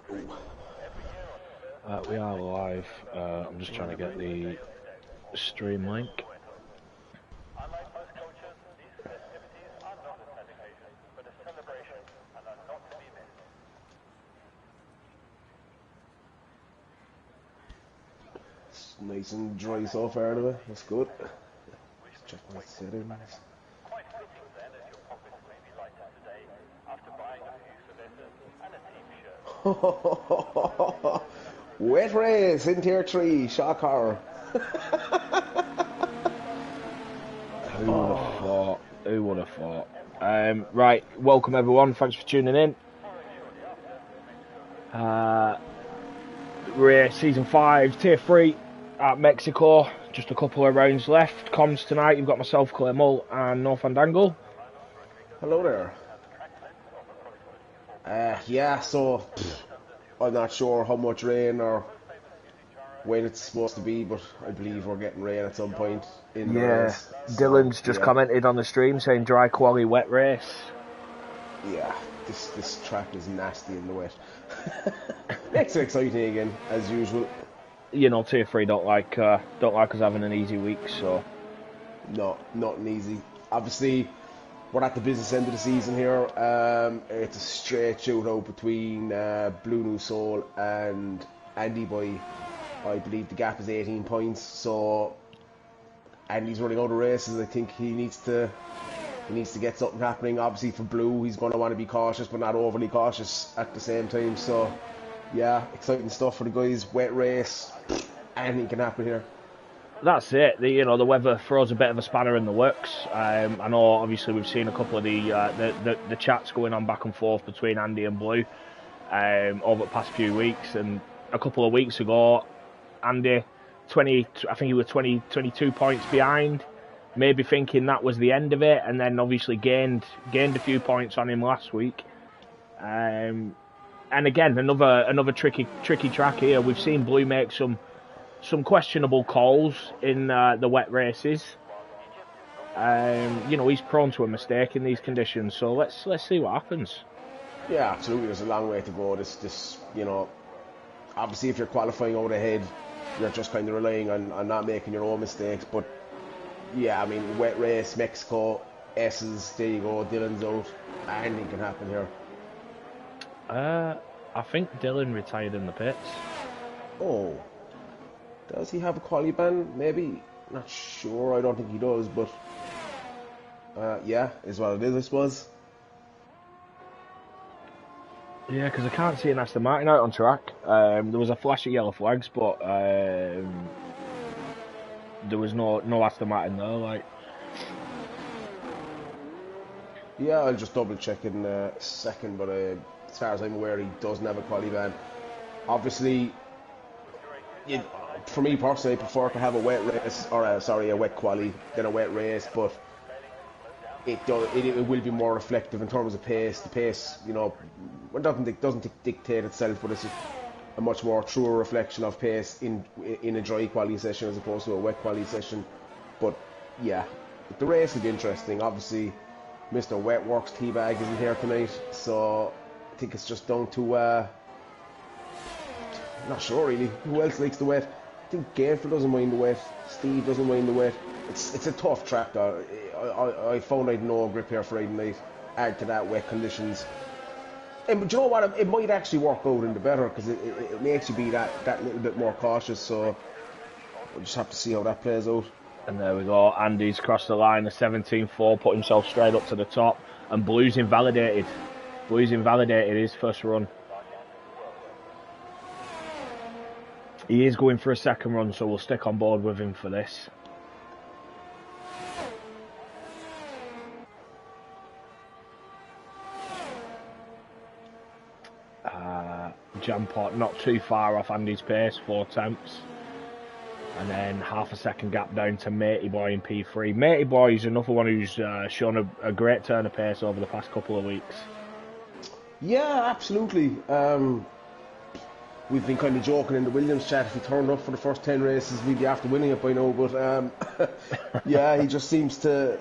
We are live. I'm just trying to get the stream link. It's nice and dry so far, anyway. That's good. Just check my settings. Wet race in tier 3, shock horror. Who would have thought? Who would have thought? Right, welcome everyone. Thanks for tuning in. We're season 5, tier 3 at Mexico. Just a couple of rounds left. Comms tonight. You've got myself, Clay Mull, and No Fandango. Hello there. Yeah, so I'm not sure how much rain or when it's supposed to be, but I believe we're getting rain at some point in the race. Dylan's just commented on the stream saying dry quality wet race. Yeah, this track is nasty in the wet. Makes it exciting again, as usual. You know, tier 3 don't like us having an easy week, so no, nothing easy. Obviously, we're at the business end of the season here. It's a straight shootout between Blue New Soul and Andy Boy. I believe the gap is 18 points, so Andy's running out of races. I think he needs to get something happening. Obviously for Blue, he's going to want to be cautious, but not overly cautious at the same time. So yeah, exciting stuff for the guys. Wet race, anything can happen here. That's it. The weather throws a bit of a spanner in the works. I know, obviously, we've seen a couple of the chats going on back and forth between Andy and Blue over the past few weeks. And a couple of weeks ago, Andy, I think he was 22 points behind, maybe thinking that was the end of it, and then obviously gained a few points on him last week. And again, another tricky track here. We've seen Blue make some questionable calls in the wet races. He's prone to a mistake in these conditions, so let's see what happens. Yeah, absolutely. There's a long way to go. This obviously if you're qualifying out ahead, you're just kind of relying on not making your own mistakes. But yeah, I mean, wet race, Mexico, S's, there you go. Dylan's out. Anything can happen here. I think Dylan retired in the pits. Oh. Does he have a quality ban? Maybe. Not sure. I don't think he does, but yeah, is what it is, I suppose. Yeah, because I can't see an Aston Martin out on track. There was a flash of yellow flags, but there was no Aston Martin there. Like, yeah, I'll just double check in a second, but as far as I'm aware, he doesn't have a quality ban. Obviously, for me personally, I prefer to have a wet race, or a wet quali than a wet race, but it will be more reflective in terms of pace. The pace, it doesn't dictate itself, but it's a much more truer reflection of pace in a dry quali session as opposed to a wet quali session. But yeah, the race will be interesting. Obviously, Mr. Wetworks Teabag isn't here tonight, so I think it's just down to not sure really. Who else likes the wet? I think Gainful doesn't mind the wet. Steve doesn't mind the wet. It's a tough track though. I found I had no grip here Friday night. Add to that wet conditions. But you know what? It might actually work out in the better because it makes you be that little bit more cautious. So we'll just have to see how that plays out. And there we go. Andy's crossed the line. A 17-4, put himself straight up to the top. And Blue's invalidated. Blue's invalidated his first run. He is going for a second run, so we'll stick on board with him for this. Jampot not too far off Andy's pace, 4 attempts. And then half a second gap down to Matey Boy in P3. Matey Boy is another one who's shown a great turn of pace over the past couple of weeks. Yeah, absolutely. We've been kind of joking in the Williams chat, if he turned up for the first 10 races, we'd be after winning it by now. But yeah, he just seems to.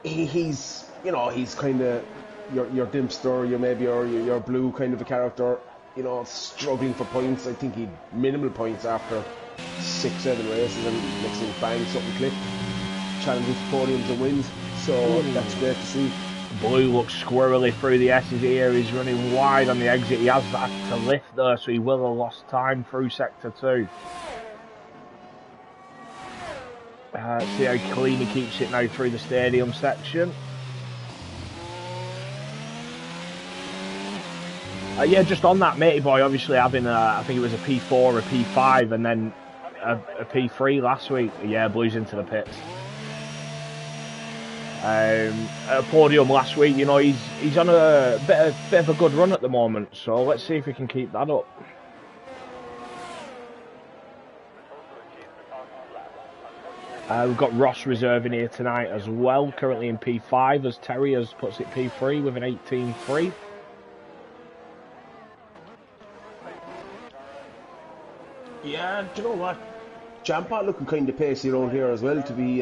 He's kind of your Dimpster, your Blue kind of a character. you know, struggling for points. I think he minimal points after 6-7 races, and next thing, bang, something clicked. Challenging for podiums and wins. So that's great to see. Blue looks squirrely through the S's here. He's running wide on the exit. He has that to lift there, so he will have lost time through sector 2. See how clean he keeps it now through the stadium section. Yeah, just on that, matey boy, obviously having I think it was a P4, a P5, and then a P3 last week. Yeah, Blue's into the pits. At a podium last week, you know, he's on a bit of a good run at the moment, so let's see if we can keep that up. We've got Ross reserving here tonight as well, currently in P5, as Terry has puts it P3 with an 18.3. Yeah, do you know what? Jampot looking kind of pacey around here as well, to be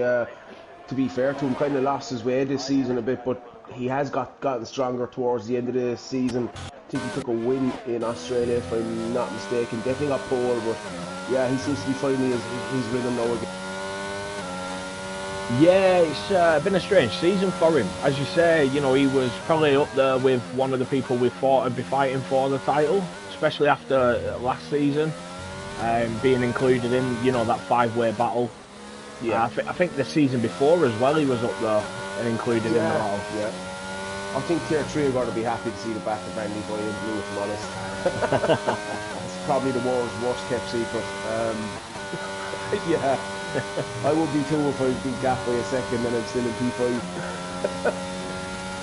fair to him. Kind of lost his way this season a bit, but he has gotten stronger towards the end of the season. I think he took a win in Australia, if I'm not mistaken. Definitely got pole, but yeah, he seems to be finding his rhythm now again. Yeah, it's been a strange season for him. As you say, you know, he was probably up there with one of the people we thought would be fighting for the title, especially after last season, being included in, you know, that 5-way battle. Yeah, I think the season before as well, he was up there and included in the battle. Yeah, I think Tier 3 are going to be happy to see the back of Brandy Boy in blue, if I'm honest. It's probably the worst kept secret. Yeah. I would be too if I was being gapped by a second and I'm still in P5.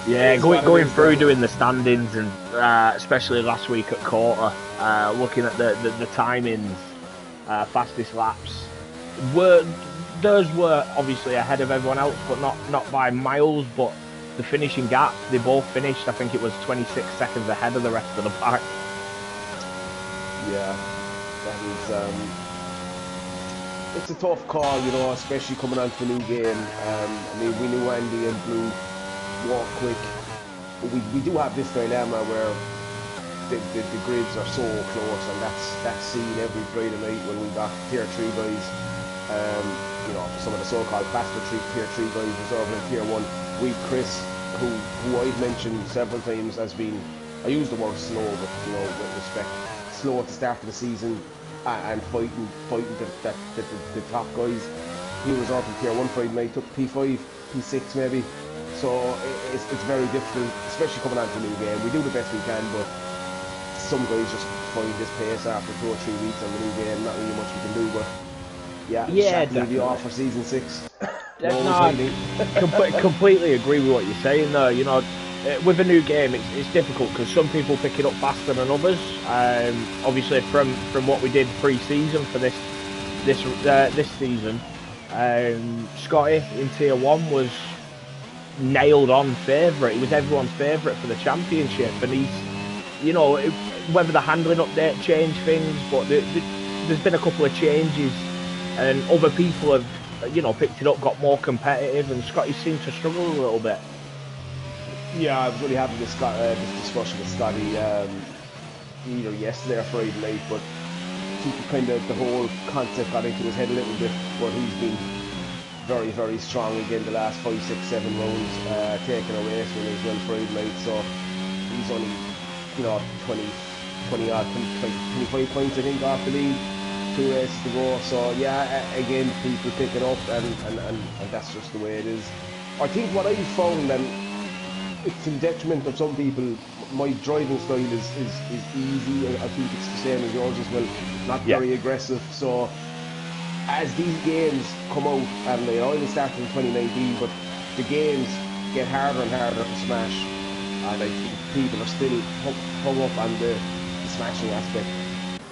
Yeah, going through doing the standings, and especially last week at quarter, looking at the timings, fastest laps, those were obviously ahead of everyone else, but not by miles. But the finishing gap, they both finished, I think it was 26 seconds ahead of the rest of the pack. Yeah, that is. It's a tough call, you know, especially coming on to a new game. I mean, we knew Andy and Blue walk quick, but we do have this dilemma where the grids are so close, and that's seen every Friday night when we got Tier 3 guys. You know, some of the so-called faster Tier 3 guys reserving in Tier 1. We Chris, who I've mentioned several times as being, I use the word slow, but you know, with respect, slow at the start of the season. And fighting the top guys. He was off in Tier 1 Friday night, took P5, P6 maybe. So it's very difficult, especially coming onto a new game. We do the best we can, but some guys just find this pace after 2 or 3 weeks on the new game. Not really much we can do, but yeah, definitely be off for season 6. Completely agree with what you're saying there. You know, with a new game, it's difficult because some people pick it up faster than others. Obviously, from what we did pre-season for this season, Scotty in Tier 1 was nailed on favourite. He was everyone's favourite for the championship, and he's, you know, whether the handling update changed things, but there's been a couple of changes, and other people have, you know, picked it up, got more competitive, and Scotty seemed to struggle a little bit. Yeah, I was really having this discussion with Scotty either yesterday or Friday night, but I think kind of the whole concept got into his head a little bit, but he's been very, very strong again the last 5, 6, 7 rounds, taking a race win as well Friday night, so he's only, you know, 25 points I think off the lead, 2 races to go, so yeah, again, people pick it up, and that's just the way it is. I think what I've found, and it's to the detriment of some people, my driving style is easy. I think it's the same as yours as well, not very aggressive. So as these games come out, and they only started in 2019, but the games get harder and harder to smash, and I think people are still hung up on the smashing aspect.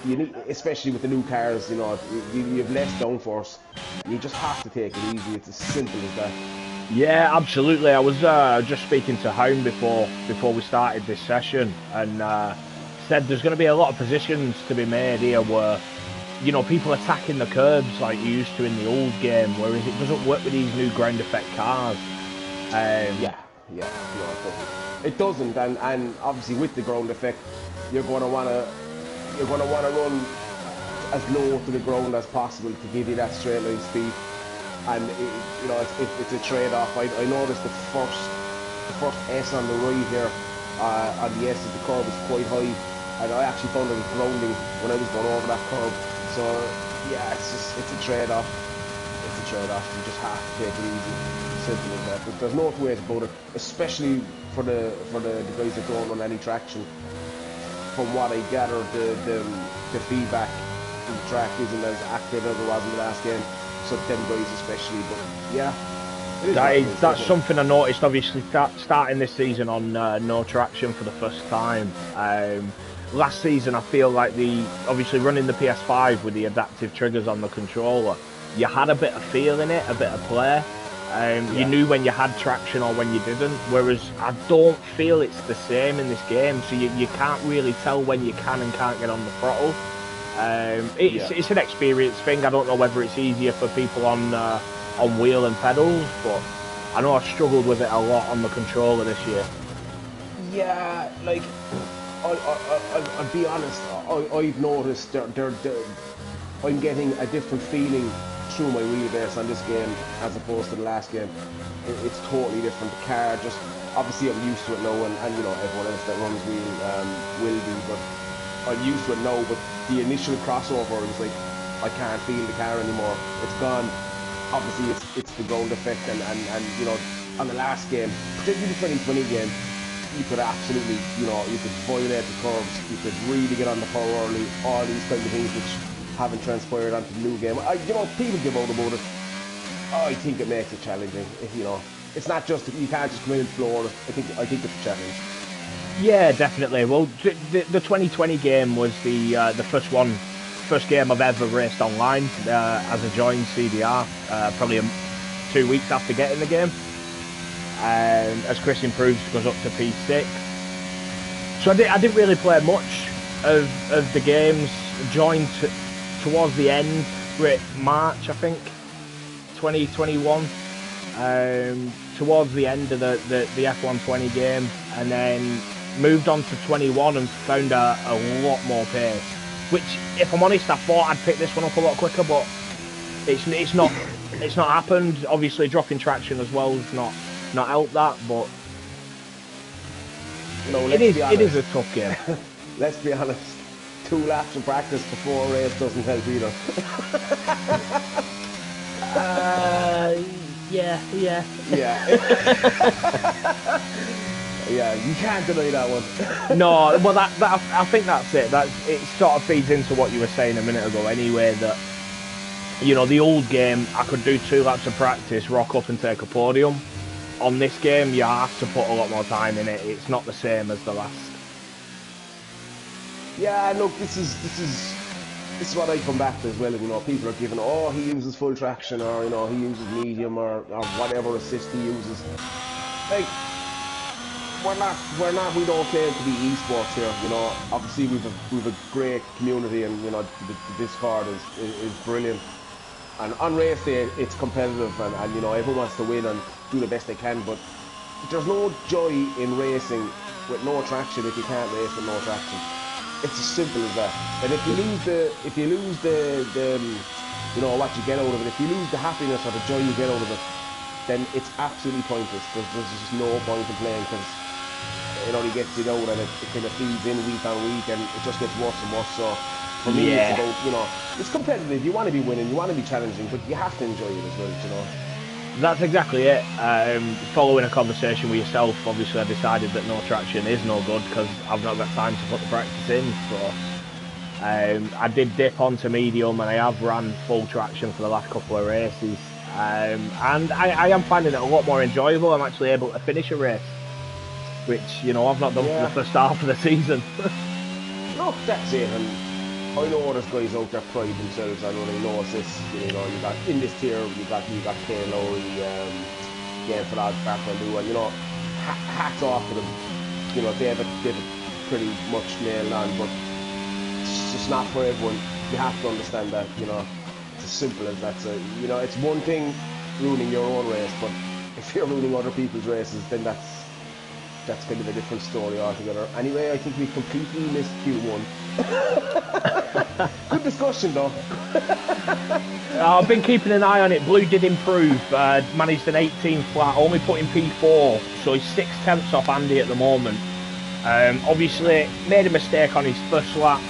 You need, especially with the new cars, you know, you have less downforce. You just have to take it easy. It's as simple as that. Yeah, absolutely. I was just speaking to Hound before we started this session, and said there's going to be a lot of positions to be made here where, you know, people attacking the curbs like you used to in the old game, whereas it doesn't work with these new ground effect cars. No, it doesn't. And obviously with the ground effect, you're going to want to you're going to want to run as low to the ground as possible to give you that straight line speed. And it's a trade-off. I noticed the first S on the right here, on the S of the curve is quite high, and I actually found I was grounding when I was going over that curve. So yeah, it's a trade-off. It's a trade-off. You just have to take it easy. Simple as that. But there's no two ways about it, especially for the guys that don't run any traction. From what I gathered, the feedback from the track isn't as active as it was in the last game. So them guys especially, but yeah. That's something I noticed, obviously, starting this season on no traction for the first time. Last season, I feel like obviously running the PS5 with the adaptive triggers on the controller, you had a bit of feel in it, a bit of play. You knew when you had traction or when you didn't, whereas I don't feel it's the same in this game, so you can't really tell when you can and can't get on the throttle. It's an experience thing. I don't know whether it's easier for people on wheel and pedals, but I know I've struggled with it a lot on the controller this year. Yeah, like I'll be honest, I've noticed I'm getting a different feeling through my wheelbase on this game as opposed to the last game. It's totally different. The car just, obviously I'm used to it now, and everyone else that runs wheel will be, but I'm used to it now. But the initial crossover is like, I can't feel the car anymore. It's gone. Obviously it's the gold effect, and on the last game, particularly the 2020 game, you could absolutely, you could violate the curves, you could really get on the power early, all these kind of things which haven't transpired onto the new game. People give out about it. I think it makes it challenging. It's not just, you can't just come in and floor it. I think it's a challenge. Yeah, definitely. Well, the 2020 game was the first game I've ever raced online as I joined CDR, probably 2 weeks after getting the game. As Chris improves, goes up to P6. So I didn't really play much of the games. Joined towards the end, March, I think, 2021. Towards the end of the F1 20 game, and then moved on to 21 and found a lot more pace. Which, if I'm honest, I thought I'd pick this one up a lot quicker, but it's not happened. Obviously, dropping traction as well has not helped that, but it is a tough game. Let's be honest. 2 laps of practice before a race doesn't help either. Yeah. Yeah, you can't deny that one. No, well, I think that's it. It sort of feeds into what you were saying a minute ago anyway, that, the old game, I could do 2 laps of practice, rock up and take a podium. On this game, you have to put a lot more time in it. It's not the same as the last. Yeah, look, this is what I come back to as well. People are giving, he uses full traction, or he uses medium, or whatever assist he uses. Like, we don't claim to be esports here. Obviously we've a great community, and the Discord is brilliant. And on race day, it's competitive, and everyone wants to win and do the best they can. But there's no joy in racing with no traction if you can't race with no traction. It's as simple as that. And if you lose what you get out of it, if you lose the happiness or the joy you get out of it, then it's absolutely pointless. There's just no point in playing, because it only gets you out, and it kind of feeds in week on week, and it just gets worse and worse. So for me, it's about, it's competitive. You want to be winning, you want to be challenging, but you have to enjoy it as well, That's exactly it. Following a conversation with yourself, obviously I decided that no traction is no good, because I've not got time to put the practice in. So I did dip onto medium, and I have ran full traction for the last couple of races. And I am finding it a lot more enjoyable. I'm actually able to finish a race, which, I've not done for the first half of the season. Look, that's it. And I know there's guys out there pride themselves. I know they know this. You got in this tier, you got Kay Lowry, Game for that Bartholomew, and hats off to them. They have it pretty much nailed on, but it's just not for everyone. You have to understand that. It's as simple as that. So it's one thing ruining your own race, but if you're ruining other people's races, then that's kind of a different story altogether. Anyway, I think we completely missed Q1. Good discussion, though. I've been keeping an eye on it. Blue did improve, managed an 18 flat, only put in P4, so he's 6 tenths off Andy at the moment. Obviously, made a mistake on his first lap.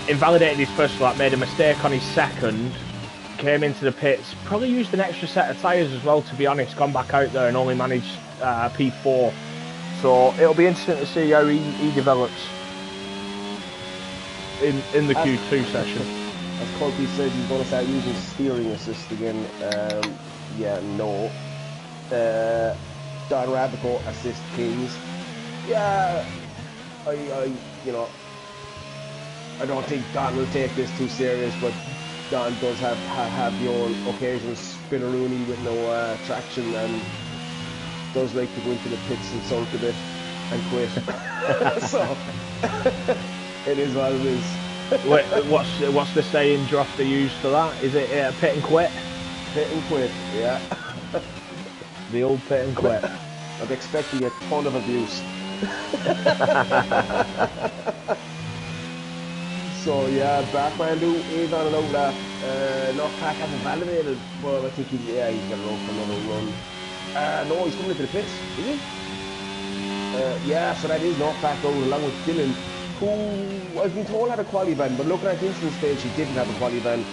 Invalidated his first lap, made a mistake on his second, came into the pits, probably used an extra set of tyres as well, to be honest, gone back out there and only managed P4. So it'll be interesting to see how he develops in the Q2 session. As Corky says, he's going to start using steering assist again. Yeah, no. Don Rabico assist Kings. Yeah, I don't think Don will take this too serious, but Don does have the old occasional spinneroonie with no traction, and does like to go into the pits and sulk a bit and quit. So it is what it is. Wait, what's the saying Dross they use for that? Is it pit and quit? Pit and quit, yeah. The old pit and quit. I'm expecting a ton of abuse. So yeah, Barkmandu is on an outlap. Knockback hasn't validated, but I think he's got to go for another run. No, he's coming into the pits, is he? Yeah, so that is Knockback out along with Dylan, who I've been told had a quali van, but looking at the instance stage, he didn't have a quali van.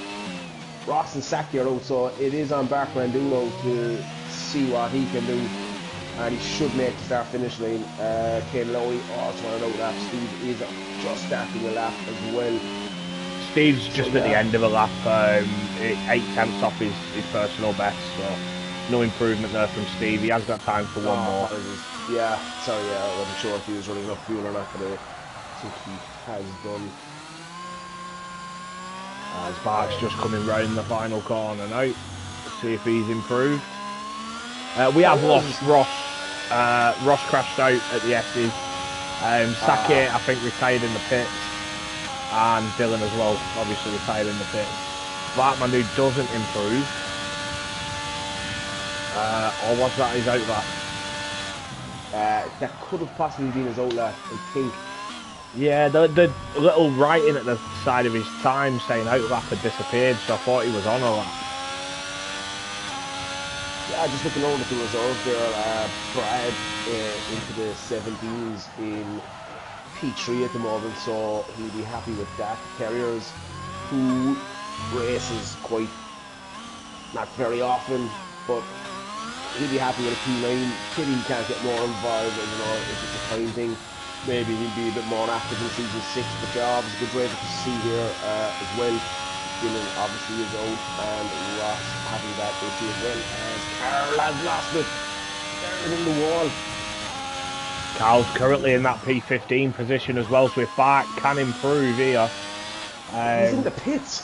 Ross and Saki are out, so it is on Barkmandu now to see what he can do. And he should make the start-finish line. Kane Lowy also on an outlap. Steve is just starting a lap as well. Steve's just at the end of a lap, 8 tenths off his personal best, so no improvement there from Steve. He has got time for one more. Yeah, sorry, I wasn't sure if he was running enough fuel or not, but I think he has done. As Mark's just coming round the final corner now, see if he's improved. We have lost Ross. Ross crashed out at the S's. Saki, I think, retired in the pits. And Dylan as well, obviously retired in the pits. Barkmandu doesn't improve. Or was that his outlap? That could have possibly been his outlap, I think. Yeah, the little writing at the side of his time saying outlap had disappeared, so I thought he was on a lap. Yeah, just looking over the reserves there, Brad into the 17s in P3 at the moment, so he'll be happy with that. Carriers, who races quite, not very often, but he'll be happy with a P9. Kitty can't get more involved, if it's a time thing. Maybe he'll be a bit more active in season 6, but yeah, obviously good driver to see here as well. Dylan obviously is out, and Ross having that issue as well, as Carl has lost it. There's in the wall. Carl's currently in that P15 position as well, so if Bart can improve here. He's in the pits.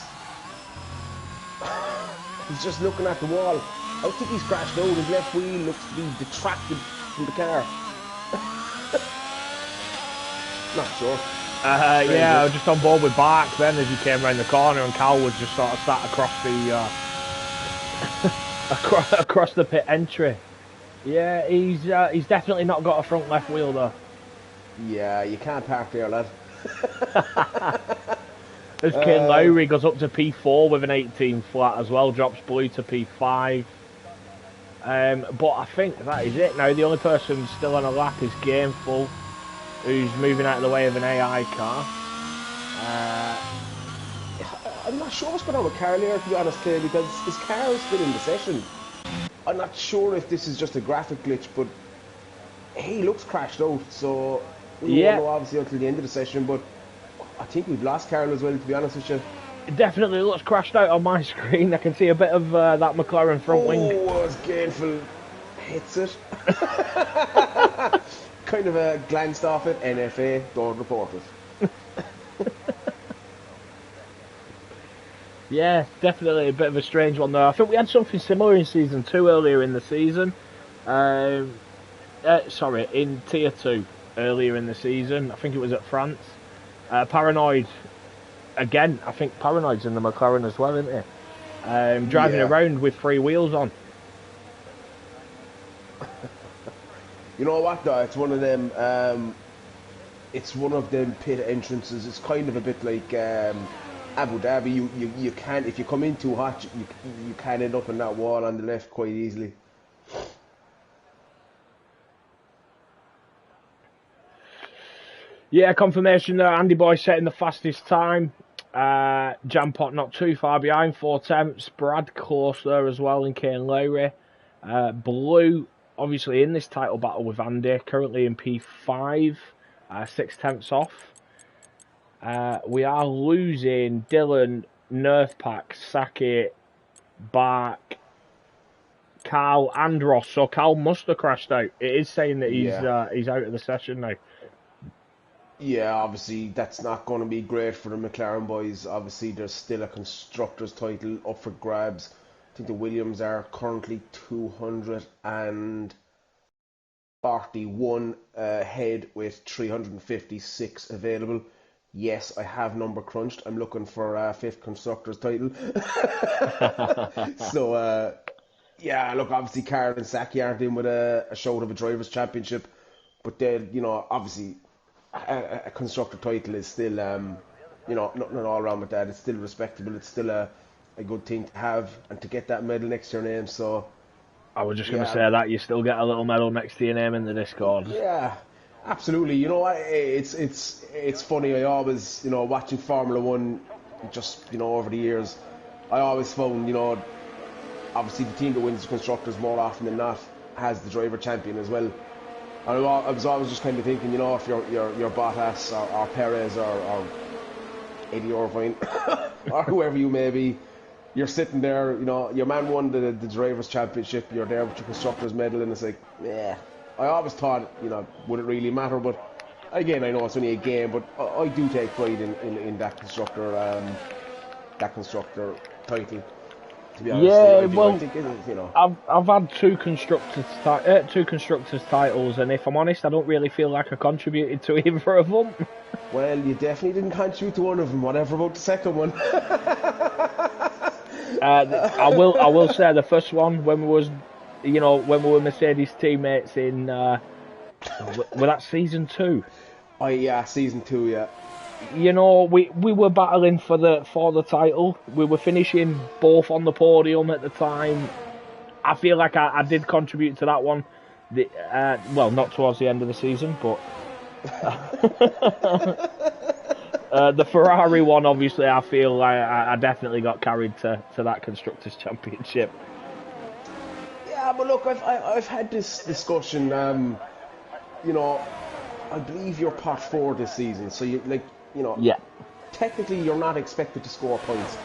He's just looking at the wall. I think he's crashed out. His left wheel looks to be detracted from the car. Not sure. Yeah, I was just on board with Bark then as he came around the corner, and Carl was just sort of sat across the across the pit entry. Yeah, he's definitely not got a front left wheel though. Yeah, you can't park there, lad. As Kane Lowry goes up to P4 with an 18 flat as well, drops Blue to P5. But I think that is it now. The only person still on a lap is Gameful, who's moving out of the way of an AI car. I'm not sure what's going on with Carl here, to be honest, Clay, because his car is still in the session. I'm not sure if this is just a graphic glitch, but he looks crashed out, so we won't know obviously until the end of the session, but I think we've lost Carl as well, to be honest with you. It definitely looks crashed out on my screen. I can see a bit of that McLaren front wing. Oh, as Gainful hits it. Kind of glanced off it. NFA, don't report it. Yeah, definitely a bit of a strange one though. I think we had something similar in Season 2 earlier in the season. Sorry, in Tier 2 earlier in the season. I think it was at France. Paranoid, again, I think Paranoid's in the McLaren as well, isn't he? Driving around with 3 wheels on. You know what though, it's one of them, it's one of them pit entrances. It's kind of a bit like Abu Dhabi. You can't, if you come in too hot, you can end up in that wall on the left quite easily. Yeah, confirmation there. Andy Boy setting the fastest time. Jam Pot not too far behind, 4/10. Brad close there as well in Kane Lowry. Blue, obviously in this title battle with Andy, currently in P5, 6/10 off. We are losing Dylan, Nerfpack, Saki, Bark, Carl and Ross. So Carl must have crashed out. It is saying that he's out of the session now. Yeah, obviously that's not going to be great for the McLaren boys. Obviously there's still a constructors title up for grabs. I think the Williams are currently 241 ahead with 356 available. Yes, I have number crunched. I'm looking for a fifth constructors title. So yeah, look, obviously Carl and Saki aren't in with a shout of a drivers' championship, but then obviously a constructor title is still nothing all wrong with that. It's still respectable. It's still a good thing to have and to get that medal next to your name. So I was just going to say that you still get a little medal next to your name in the Discord. Yeah, absolutely. You know, it's funny. I always, watching Formula One, just over the years, I always found, obviously the team that wins the constructors more often than not has the driver champion as well. And I was always just kind of thinking, if you're Bottas or Perez or Eddie Irvine or whoever you may be, you're sitting there, your man won the drivers' championship, you're there with your constructors' medal, and it's like, yeah. I always thought, would it really matter? But again, I know it's only a game, but I do take pride in that constructor title. To be honest, yeah, I think it is, I've had two constructors titles, and if I'm honest, I don't really feel like I contributed to either of them. Well, you definitely didn't contribute to one of them. Whatever about the second one. I will say the first one when we were Mercedes teammates in was that season 2? Oh yeah, season 2, yeah. We were battling for the title. We were finishing both on the podium at the time. I feel like I did contribute to that one. Not towards the end of the season, but the Ferrari one, obviously, I feel I definitely got carried to that constructors championship. Yeah, but look, I've had this discussion. I believe you're part 4 this season, so Yeah. Technically you're not expected to score points.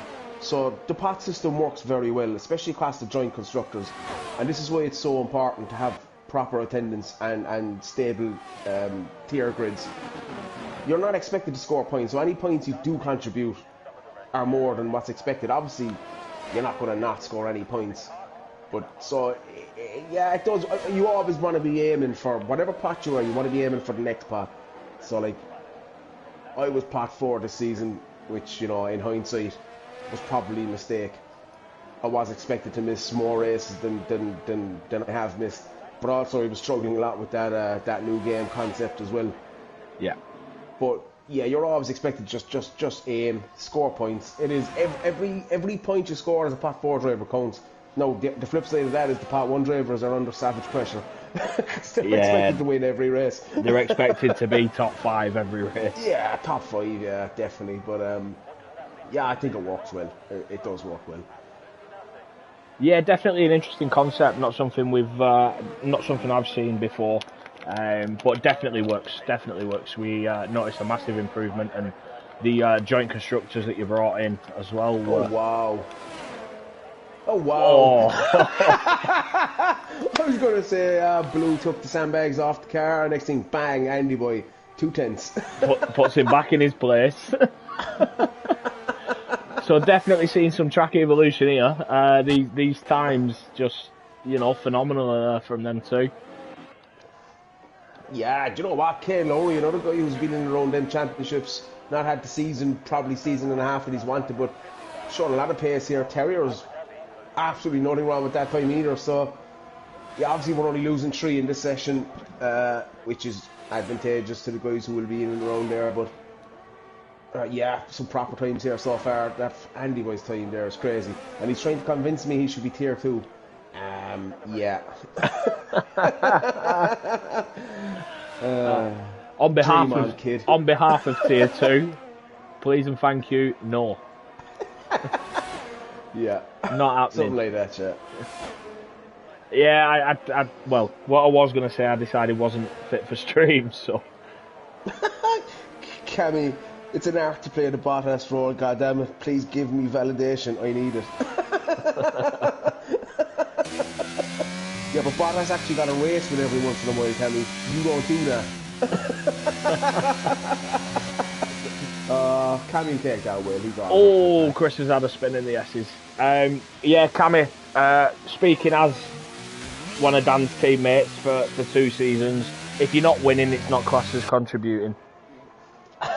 So the pot system works very well, especially across the joint constructors, and this is why it's so important to have proper attendance and stable tier grids. You're not expected to score points, so any points you do contribute are more than what's expected. Obviously, you're not going to not score any points. But so, yeah, it does. You always want to be aiming for whatever pot you are. You want to be aiming for the next pot. So, like, I was pot 4 this season, which in hindsight was probably a mistake. I was expected to miss more races than I have missed. But also, I was struggling a lot with that new game concept as well. Yeah. But yeah, you're always expected to just aim, score points. It is every point you score as a pot 4 driver counts. No, the flip side of that is the pot 1 drivers are under savage pressure. They're expected to win every race. They're expected to be top 5 every race. Yeah, top 5, yeah, definitely. But yeah, I think it works well. It does work well. Yeah, definitely an interesting concept. Not something I've seen before. But definitely works. We noticed a massive improvement, and the joint constructors that you brought in as well. Oh wow! I was going to say Blue took the sandbags off the car. Next thing, bang! Andy Boy, 2/10. Puts him back in his place. So definitely seeing some track evolution here. These times just phenomenal from them too. Yeah, do you know what? Kane Lowry, another guy who's been in around them championships, not had the probably season and a half that he's wanted, but showing a lot of pace here. Terriers, absolutely nothing wrong with that time either. So, yeah, obviously we're only losing 3 in this session, which is advantageous to the guys who will be in and around there. But yeah, some proper times here so far. That Andy Boy's time there is crazy, and he's trying to convince me he should be tier 2. Yeah. On behalf of tier 2, please and thank you. No. Yeah. Not happening. Something like that, yeah. Yeah, well, what I was going to say, I decided wasn't fit for stream, so. Cammy, it's an art to play the Bottas role, goddammit. Please give me validation, I need it. Yeah, but Bottas actually got a race with every once in a while, Cammy. You don't do that. Cammy take that well, he's on. Oh, Chris has had a spin in the S's. Yeah, Cammy, speaking as one of Dan's teammates for 2 seasons, if you're not winning, it's not classed as contributing. I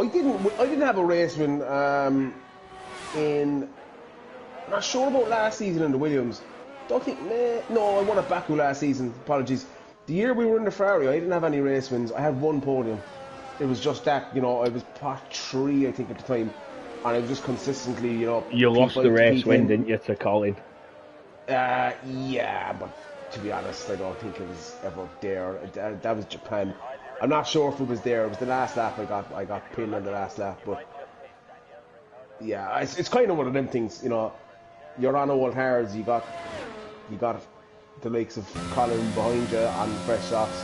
didn't have a race win I'm not sure about last season in the Williams. Don't think, no, I won at Baku last season. Apologies. The year we were in the Ferrari, I didn't have any race wins. I had 1 podium. It was just that, I was pot 3, I think, at the time, and I was just consistently, You lost the race win, didn't you, to Colin? Yeah, but to be honest, I don't think it was ever there. That was Japan. I'm not sure if it was there. It was the last lap. I got pinned on the last lap, but yeah, it's kind of one of them things. You're on old hards. You got the likes of Colin behind you on fresh softs.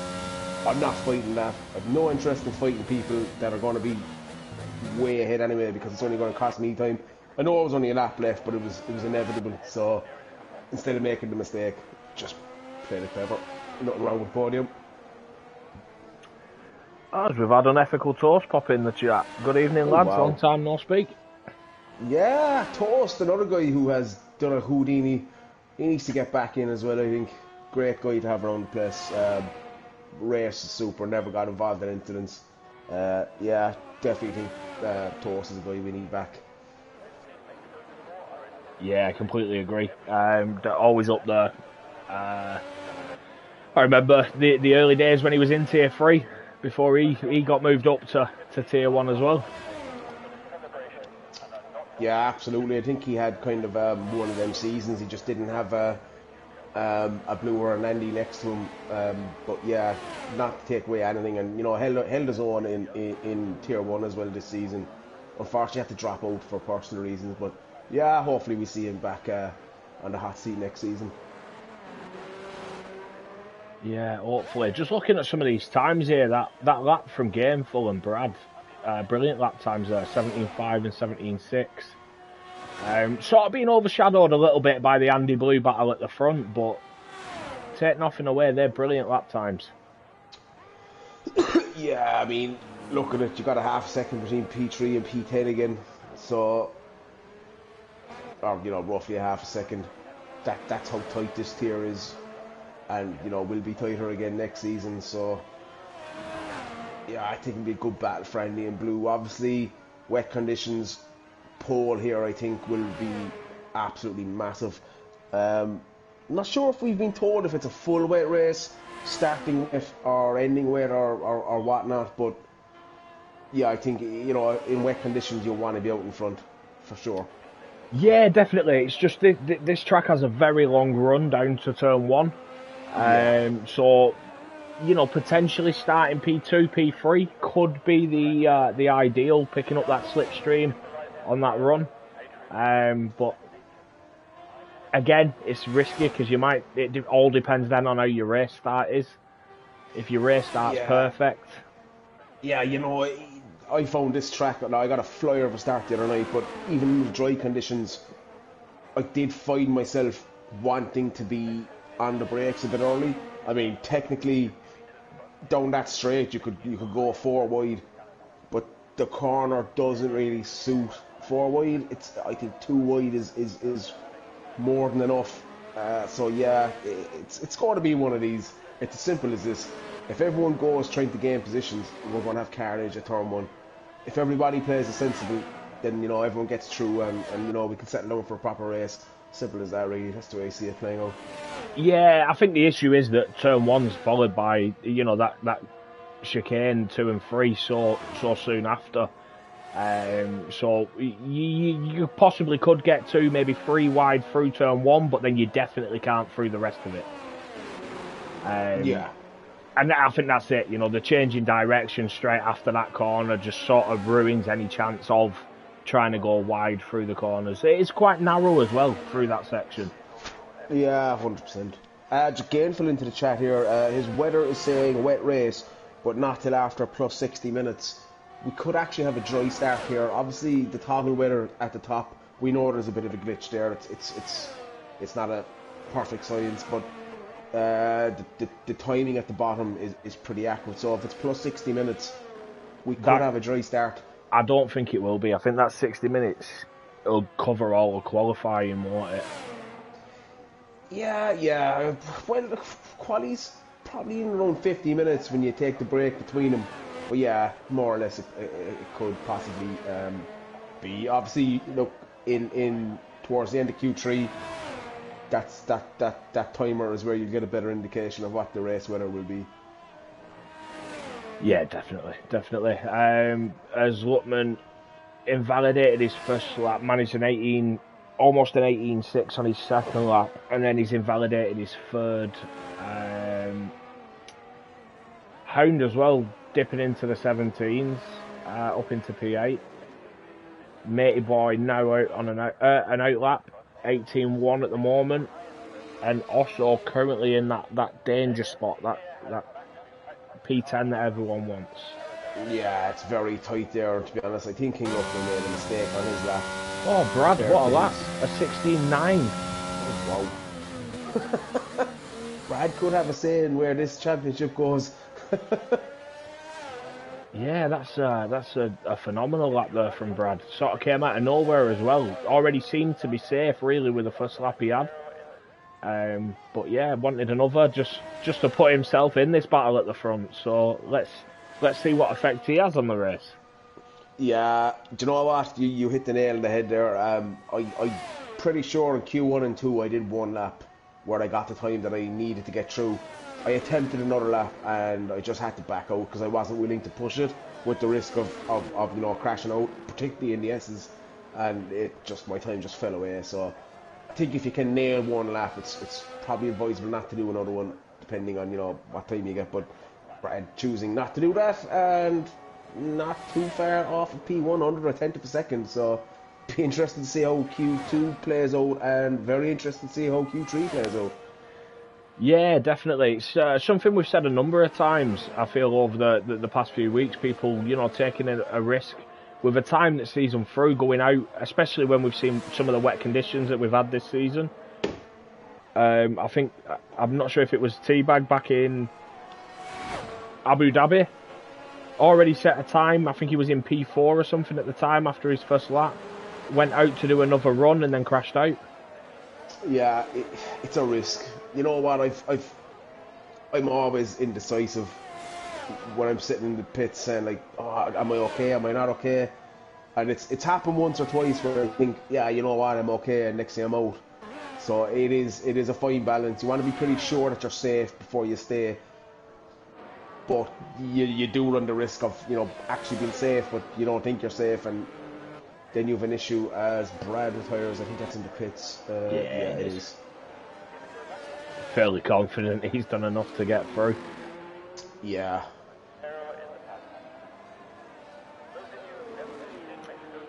I'm not fighting that. I've no interest in fighting people that are going to be way ahead anyway, because it's only going to cost me time. I know it was only a lap left, but it was inevitable. So instead of making the mistake, just play it clever. Nothing wrong with the podium. As we've had Unethical Toast pop in the chat. Good evening, lads. Wow. Long time no speak. Yeah, Toast, another guy who has done a Houdini. He needs to get back in as well, I think. Great guy to have around the place. Race is super, never got involved in incidents. Yeah, definitely think Toast is a guy we need back. Yeah, I completely agree. They're always up there. I remember the early days when he was in tier 3, before he got moved up to tier 1 as well. Yeah, absolutely. I think he had kind of one of them seasons. He just didn't have a Blue or an Andy next to him. But yeah, not to take away anything, and held his own in tier 1 as well this season. Unfortunately, had to drop out for personal reasons, but yeah, hopefully we see him back on the hot seat next season. Yeah, hopefully. Just looking at some of these times here, that lap from Gameful and Brad, brilliant lap times there, 17.5 and 17.6. Sort of being overshadowed a little bit by the Andy Blue battle at the front, but take nothing away, they're brilliant lap times. Yeah, I mean, look at it, you got a half a second between P3 and P10 again, so, or roughly a half a second. That's how tight this tier is, and will be tighter again next season. So yeah, I think it'll be a good battle for Andy and Blue. Obviously, wet conditions, pole here I think will be absolutely massive. I'm not sure if we've been told if it's a full wet race, starting wet or ending wet or whatnot, but yeah, I think in wet conditions you'll want to be out in front for sure. Yeah, definitely. It's just this track has a very long run down to turn 1. So, potentially starting P2, P3 could be the ideal, picking up that slipstream on that run. But again, it's risky because it all depends then on how your race start is. If your race start's perfect. Yeah, I found this track, I got a flyer of a start the other night, but even in the dry conditions, I did find myself wanting to be on the brakes a bit early. I mean, technically, down that straight, you could go 4 wide, but the corner doesn't really suit 4 wide. I think 2 wide is more than enough. So yeah, it's going to be one of these. It's as simple as this. If everyone goes trying to gain positions, we're going to have carnage at turn 1. If everybody plays it sensible, then everyone gets through, and we can settle down for a proper race. Simple as that, really. That's the way I see it playing out. Yeah, I think the issue is that turn one's followed by that chicane 2 and 3 so soon after. So you possibly could get 2, maybe 3 wide through turn 1, but then you definitely can't through the rest of it. Yeah. And I think that's it. The change in direction straight after that corner just sort of ruins any chance of trying to go wide through the corners. It is quite narrow as well through that section. Yeah, 100%. Jane fell into the chat here. His weather is saying wet race, but not till after plus 60 minutes. We could actually have a dry start here. Obviously, the toggle weather at the top, we know there's a bit of a glitch there. It's not a perfect science, but the timing at the bottom is pretty accurate. So if it's plus 60 minutes, we could have a dry start. I don't think it will be. I think that 60 minutes will cover all the qualifying, won't it? Yeah. Well, quali's probably in around 50 minutes when you take the break between them. But yeah, more or less it could possibly be. Obviously, look, in towards the end of Q3, that timer is where you get a better indication of what the race weather will be. Yeah, definitely. As Luckman invalidated his first lap, managed almost an 18.6 on his second lap, and then he's invalidated his third. Hound as well, dipping into the 17s, up into P8. Matey Boy now out on an out lap, 18.1 at the moment, and also currently in that danger spot, that P10 that everyone wants. Yeah, it's very tight there, to be honest. I think King Upton made a mistake on his lap. Oh, Brad, what a lap. A 16.9. Oh, wow. Brad could have a say in where this championship goes. Yeah, that's a phenomenal lap there from Brad. Sort of came out of nowhere as well. Already seemed to be safe, really, with the first lap he had. But yeah, wanted another just to put himself in this battle at the front. So let's see what effect he has on the race. Yeah, do you know what? You hit the nail on the head there. I'm pretty sure in Q1 and 2 I did one lap where I got the time that I needed to get through. I attempted another lap and I just had to back out because I wasn't willing to push it with the risk of crashing out, particularly in the S's, and my time just fell away. So I think if you can nail one lap, it's probably advisable not to do another one, depending on what time you get. But Brad choosing not to do that and not too far off of P100 a tenth of a second. So be interested to see how Q2 plays out, and very interested to see how Q3 plays out. Yeah, definitely. It's something we've said a number of times, I feel, over the past few weeks. People, taking a risk with a time that sees them through, going out, especially when we've seen some of the wet conditions that we've had this season. I think, I'm not sure if it was Teabag back in Abu Dhabi. Already set a time. I think he was in P4 or something at the time after his first lap. Went out to do another run and then crashed out. Yeah, it's a risk. You know what? I'm always indecisive when I'm sitting in the pits saying like, oh, am I okay? Am I not okay? And it's happened once or twice where I think, yeah, you know what, I'm okay, and next thing I'm out. So it is a fine balance. You want to be pretty sure that you're safe before you stay, but you do run the risk of actually being safe, but you don't think you're safe, and then you have an issue as Brad retires. I think that's in the pits. Yeah, it is. Fairly confident he's done enough to get through. Yeah.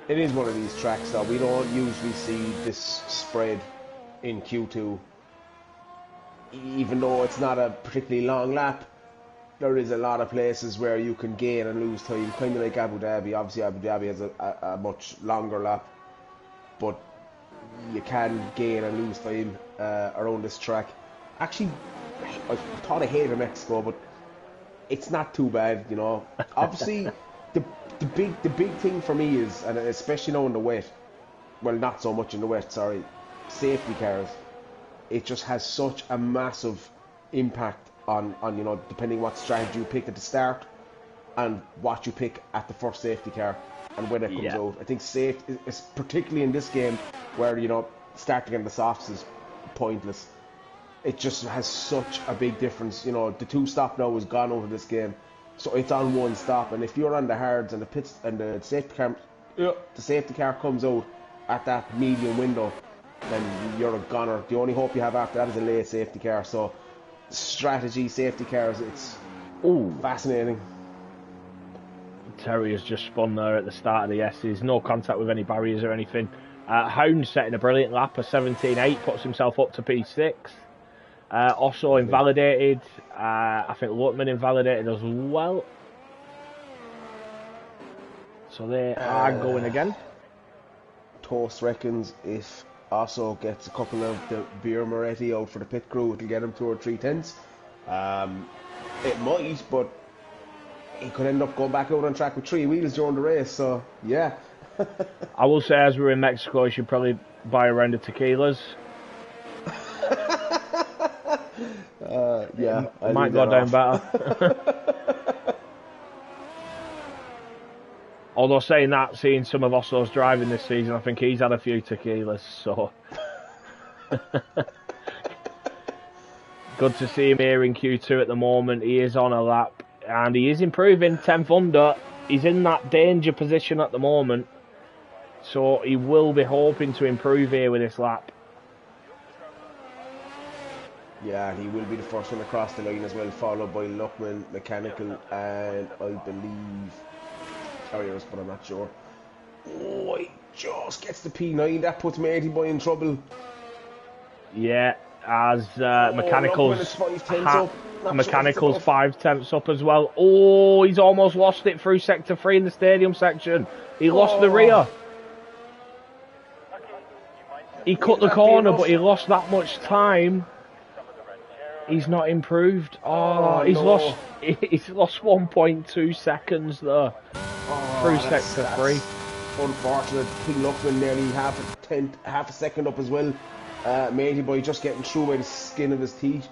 It is one of these tracks though. We don't usually see this spread in Q2. Even though it's not a particularly long lap, there is a lot of places where you can gain and lose time, kind of like Abu Dhabi. Obviously Abu Dhabi has a much longer lap, but you can gain and lose time around this track. Actually, I thought I hated Mexico, but it's not too bad, Obviously, the big thing for me is, and especially now in the wet, well, not so much in the wet, sorry, safety cars. It just has such a massive impact on depending what strategy you pick at the start and what you pick at the first safety car and when it comes out. I think safe is particularly in this game where starting in the softs is pointless. It just has such a big difference. You know, the 2-stop now is gone out of this game, so it's on 1 stop. And if you're on the hards and the pits and the safety car comes out at that medium window, then you're a goner. The only hope you have after that is a late safety car. So strategy, safety cars, it's fascinating. Terry has just spun there at the start of the S's. No contact with any barriers or anything. Hound setting a brilliant lap, a 17.8, puts himself up to P6. Also invalidated. I think Lutman invalidated as well. So they are going again. Toast reckons if also gets a couple of the Beer Moretti out for the pit crew, it'll get him 2 or 3 tenths. It might, but he could end up going back out on track with 3 wheels during the race, so yeah. I will say, as we're in Mexico, you should probably buy a round of tequilas. Yeah, it might go down better. Although saying that, seeing some of Osso's driving this season, I think he's had a few tequilas, so... Good to see him here in Q2 at the moment. He is on a lap, and he is improving, 10th under. He's in that danger position at the moment, so he will be hoping to improve here with this lap. Yeah, he will be the first one across the line as well, followed by Luckman, Mechanical, and I believe Carriers, but I'm not sure. Oh, he just gets the P9. That puts Matey Boy in trouble. Yeah, as Mechanical's 5 tenths up as well. Oh, he's almost lost it through Sector 3 in the stadium section. He lost the rear. He cut the corner, but he lost that much time. He's not improved. He's lost 1.2 seconds there through Sector 3. Unfortunate. King Luckman nearly half a second up as well. Matey Boy just getting through by the skin of his teeth.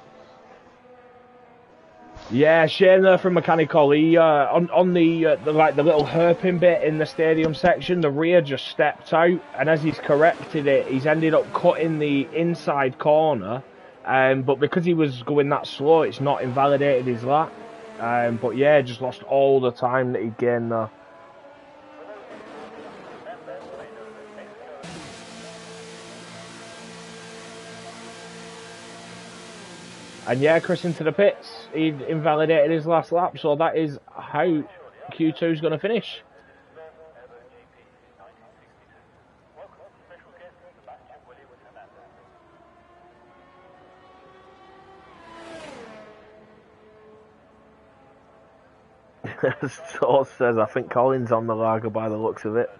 Yeah, shame there from Mechanical. He on the little hairpin bit in the stadium section, the rear just stepped out, and as he's corrected it, he's ended up cutting the inside corner. But because he was going that slow, it's not invalidated his lap. But yeah, just lost all the time that he gained there. And yeah, Chris into the pits. He invalidated his last lap, so that is how Q2 is going to finish. Source says, I think Colin's on the lager by the looks of it.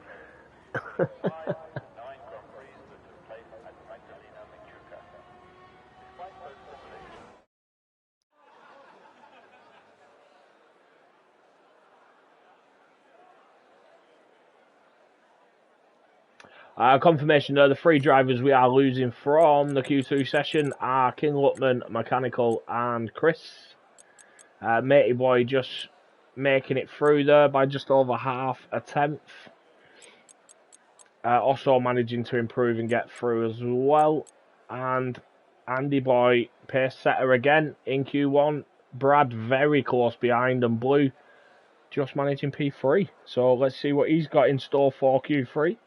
Confirmation there, the 3 drivers we are losing from the Q2 session are King Lutman, Mechanical and Chris. Matey Boy just making it through there by just over half a tenth. Also managing to improve and get through as well. And Andy Boy, pace setter again in Q1. Brad very close behind, and Blue just managing P3. So let's see what he's got in store for Q3.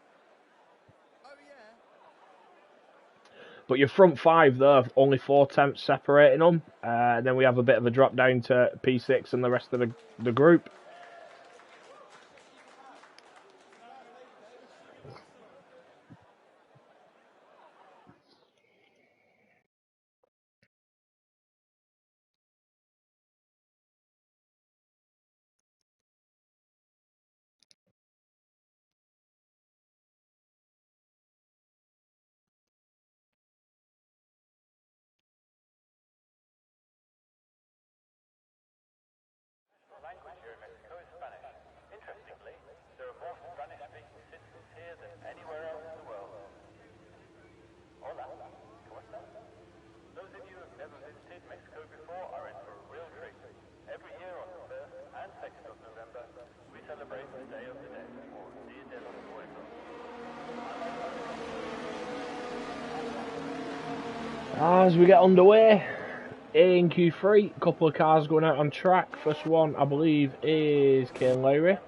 But your front 5 there, only 4 tenths separating them. Then we have a bit of a drop down to P6 and the rest of the group. As we get underway in Q3, a couple of cars going out on track. First one, I believe, is Kane Lowry.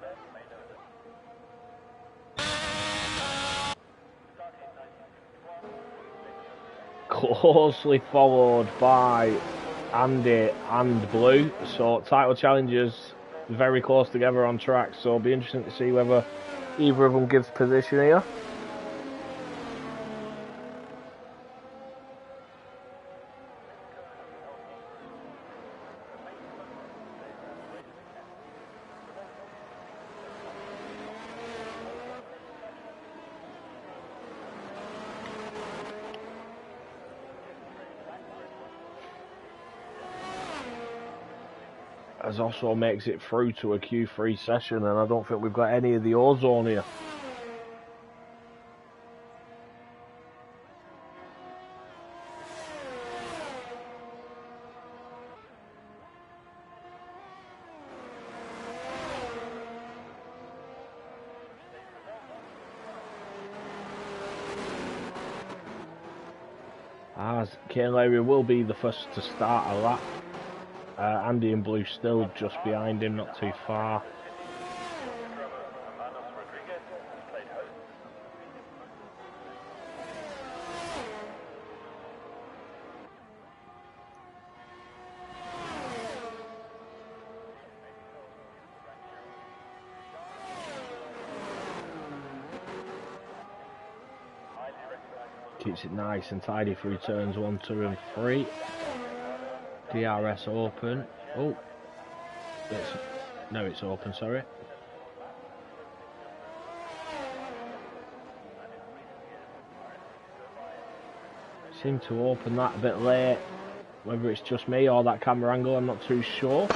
Closely followed by Andy and Blue. So title challengers very close together on track. So it'll be interesting to see whether either of them gives position here. As also makes it through to a Q3 session, and I don't think we've got any of the ozone here. As Kane Lowry will be the first to start a lap. Andy and Blue still just behind him, not too far. Keeps it nice and tidy through turns 1, 2 and 3. DRS open. Oh, it's open, sorry. Seem to open that a bit late. Whether it's just me or that camera angle, I'm not too sure.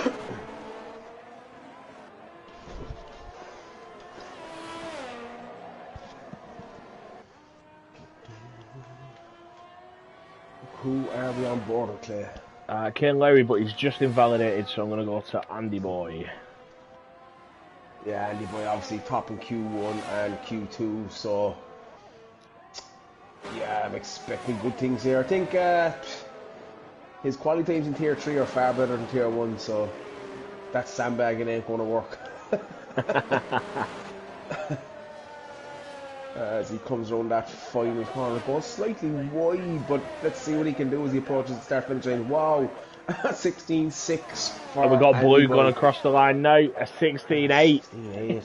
Who are we on board with, Clay? Kane Lowry, but he's just invalidated, so I'm going to go to Andy Boy. Yeah, Andy Boy obviously top in Q1 and Q2, so yeah, I'm expecting good things here. I think his quality times in Tier 3 are far better than Tier 1, so that sandbagging ain't going to work. As he comes around that final corner, goes slightly wide, but let's see what he can do as he approaches the start finish line. Wow, 16.6 for And we got Andy Blue Boy. going across the line now, a 16.8. 16.8.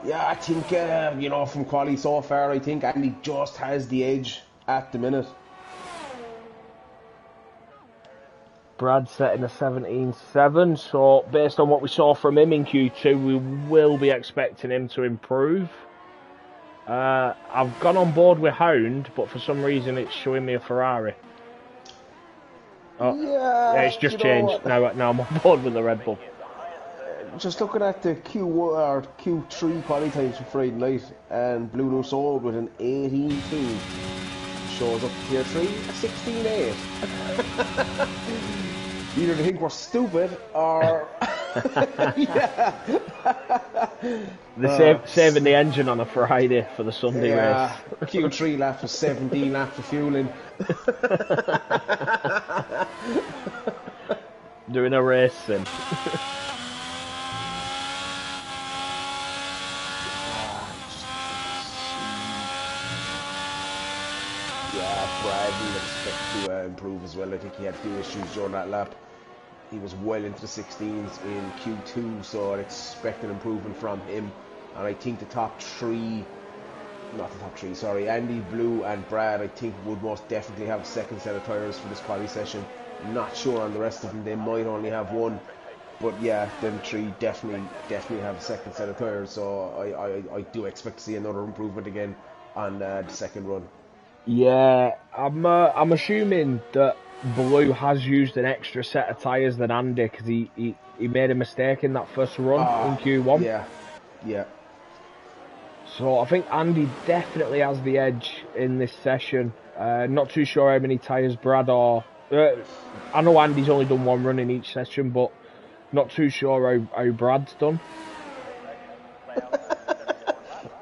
Yeah, I think, you know, from quality so far, I think Andy just has the edge at the minute. Brad setting a 17.7, so based on what we saw from him in Q2, we will be expecting him to improve. I've gone on board with Hound, but for some reason it's showing me a Ferrari. Oh, yeah, it's just changed. Now I'm on board with the Red Bull. Just looking at the Q1 or Q3 quality times for Friday night, and Blue No Soul with an 18.2 shows up Tier 3 a 16.8. Either they think we're stupid or yeah. They're saving the engine on a Friday for the Sunday race. Q3 laps with 17 laps of fueling. Doing a race sim. Yeah, Brad would expect to improve as well. I think he had a few issues during that lap. He was well into the 16s in Q2, so I'd expect an improvement from him. And I think the top three, Andy, Blue and Brad, I think would most definitely have a second set of tyres for this quality session. Not sure on the rest of them, they might only have one. But yeah, them three definitely have a second set of tyres, so I do expect to see another improvement again on the second run. Yeah, I'm assuming that Blue has used an extra set of tyres than Andy, because he made a mistake in that first run in Q1. Yeah. So I think Andy definitely has the edge in this session. Not too sure how many tyres Brad or... I know Andy's only done one run in each session, but not too sure how Brad's done.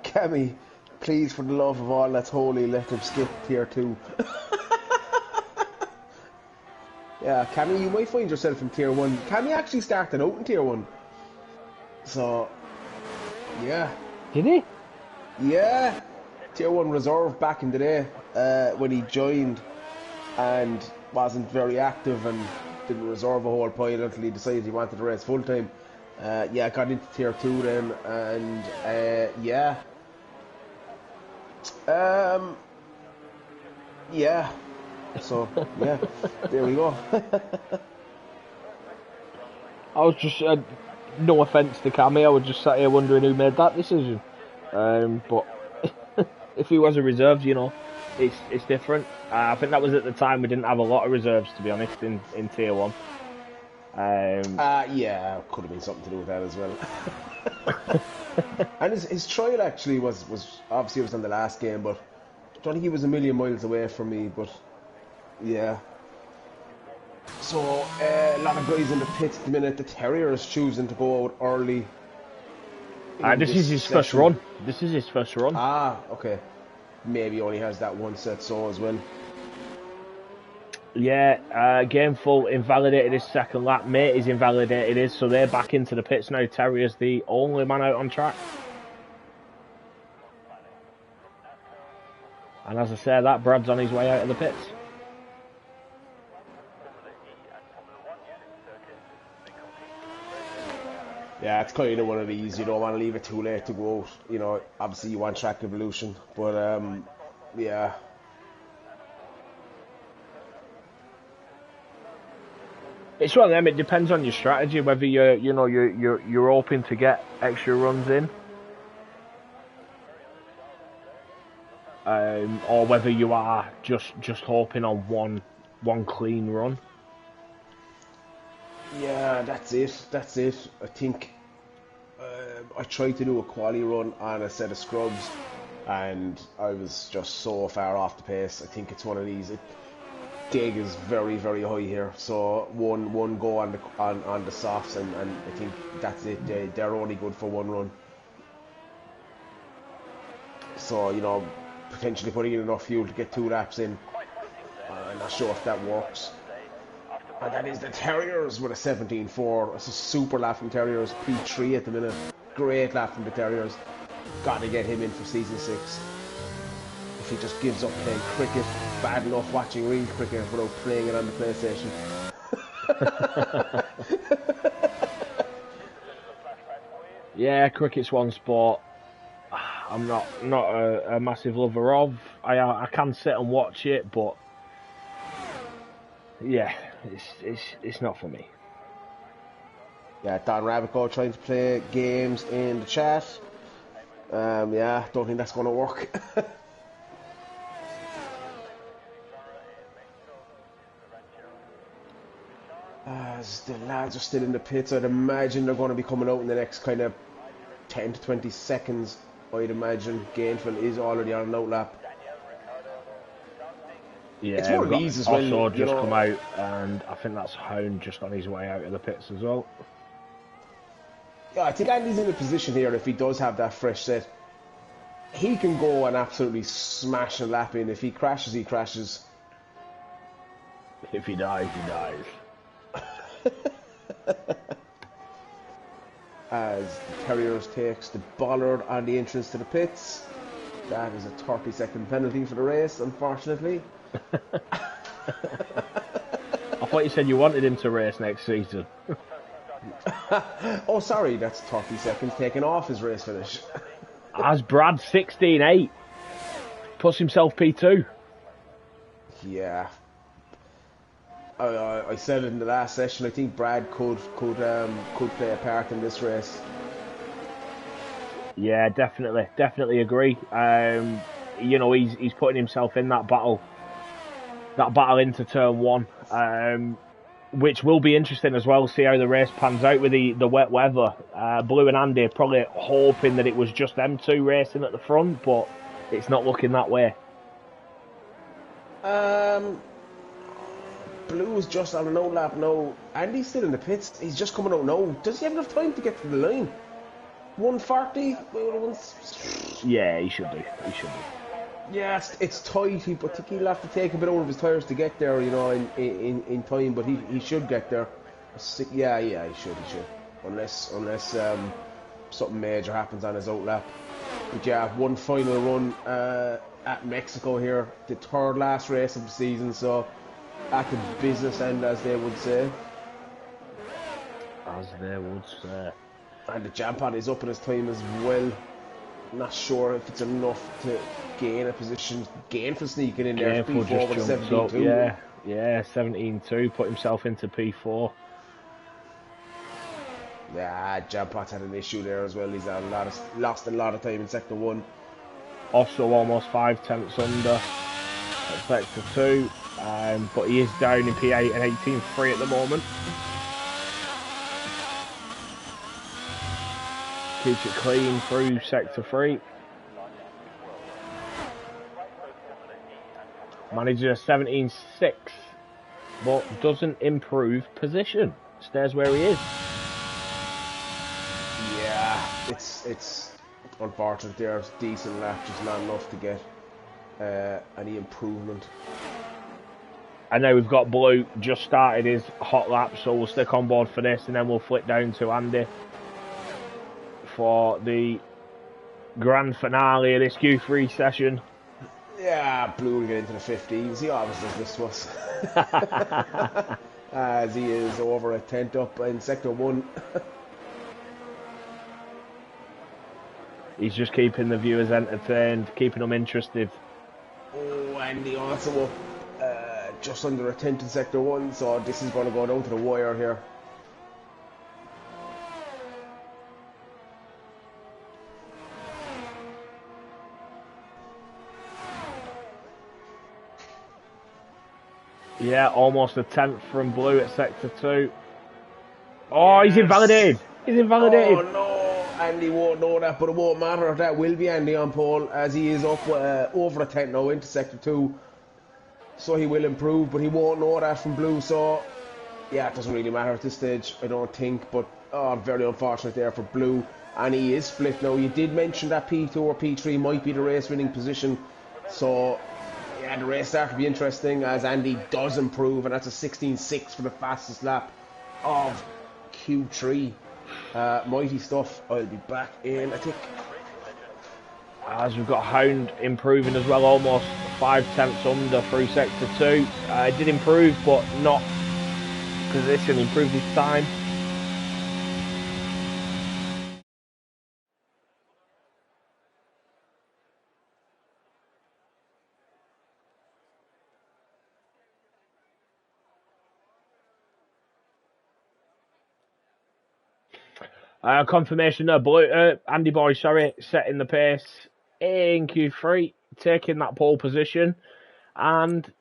Cammy, please, for the love of all that's holy, let him skip Tier 2. Yeah, Cammy, you might find yourself in Tier 1. Cammy actually started out in Tier 1. So, yeah. Did he? Yeah. Tier 1 reserve back in the day when he joined and wasn't very active and didn't reserve a whole pile until he decided he wanted to race full time. Yeah, got into Tier 2 then and yeah. Yeah. So, yeah, there we go. I was just, no offence to Cammy, I was just sat here wondering who made that decision. But if he was a reserve, you know, it's different. I think that was at the time we didn't have a lot of reserves, to be honest, in Tier 1. Yeah, could have been something to do with that as well. And his trial actually was obviously it was on the last game, but I don't think he was a million miles away from me, but yeah. So a lot of guys in the pits at the minute. The Terrier is choosing to go out early. This is his first run. This is his first run. Ah, okay. Maybe he only has that one set so as well. Yeah, Gameful invalidated his second lap. Mate is invalidated his, so they're back into the pits now. Terrier's the only man out on track. And as I say that, Brad's on his way out of the pits. Yeah, it's kind of one of these. You don't want to leave it too late to go out. You know, obviously you want track evolution, but yeah. It's one of them. It depends on your strategy, whether you're hoping to get extra runs in, or whether you are just hoping on one clean run. Yeah, that's it. That's it. I think I tried to do a quali run on a set of scrubs, and I was just so far off the pace. I think it's one of these. Dig is very, very high here, so one go on the softs, and I think that's it. They're only good for one run. So you know, potentially putting in enough fuel to get 2 laps in. I'm not sure if that works. And that is the Terriers with a 17.4. It's a super lap from Terriers. P3 at the minute. Great lap from the Terriers. Got to get him in for season 6. If he just gives up playing cricket, bad enough watching real cricket without playing it on the PlayStation. Yeah, cricket's one sport I'm not a massive lover of. I can sit and watch it, but yeah, it's not for me. Yeah, Don Rabico trying to play games in the chat. Yeah, don't think that's going to work. As the lads are still in the pits, I'd imagine they're going to be coming out in the next kind of 10 to 20 seconds. I'd imagine Gainful is already on an outlap. Yeah, it's one of these as well. Also just come out, and I think that's Hound just on his way out of the pits as well. Yeah, I think Andy's in a position here, if he does have that fresh set, he can go and absolutely smash a lap in. If he crashes, he crashes. If he dies, he dies. As the Terriers takes the bollard on the entrance to the pits. That is a 30-second penalty for the race, unfortunately. I thought you said you wanted him to race next season. Oh, sorry, that's 30 seconds taken off his race finish. As Brad 16.8 puts himself P2. Yeah. I said it in the last session. I think Brad could play a part in this race. Yeah, definitely agree. You know, he's putting himself in that battle into turn 1, which will be interesting as well. See how the race pans out with the wet weather. Blue and Andy probably hoping that it was just them two racing at the front, but it's not looking that way. Blue's just on an outlap now. Andy's still in the pits. He's just coming out now. Does he have enough time to get to the line? 140? Yeah, he should do. Yeah, it's tight, but I think he'll have to take a bit out of his tyres to get there, you know, in time. But he should get there. Yeah, he should, unless something major happens on his outlap. But yeah, one final run at Mexico here, the third last race of the season. So at the business end, as they would say. As they would say. And the jam pad is up in his time as well. Not sure if it's enough to gain a position, gain for sneaking in there. Gainful P4 just with a jumped up, 17.2. yeah, 17.2, put himself into P4. Yeah, Jampot had an issue there as well. He's had lost a lot of time in sector 1. Also almost 5/10 under at sector 2, but he is down in P8 and 18.3 at the moment. Keeps it clean through sector 3. Manages a 17.6, but doesn't improve position. Stays where he is. Yeah, it's unfortunate there. It's decent lap, just not enough to get any improvement. I know we've got Blue just started his hot lap, so we'll stick on board for this, and then we'll flick down to Andy for the grand finale of this Q3 session. Yeah, Blue will get into the 15s. He always does this to us. As he is over a tent up in sector 1. He's just keeping the viewers entertained, keeping them interested. Oh, and he also up just under a tent in sector 1, so this is going to go down to the wire here. Yeah, almost a 10th from Blue at sector 2. Oh, yes. He's invalidated. He's invalidated. Oh no, Andy won't know that, but it won't matter. That will be Andy on pole, as he is up over a 10 now into sector 2. So he will improve, but he won't know that from Blue. So yeah, it doesn't really matter at this stage, I don't think. But very unfortunate there for Blue, and he is split now. You did mention that P2 or P3 might be the race winning position, so yeah, the race start to be interesting as Andy does improve, and that's a 16.6 for the fastest lap of Q3. Mighty stuff. I'll be back in a tick. As we've got Hound improving as well, almost 5/10 under through sector 2. Did improve, but not position, improved his time. Confirmation there, Blue, Andy Boy, setting the pace in Q3, taking that pole position, and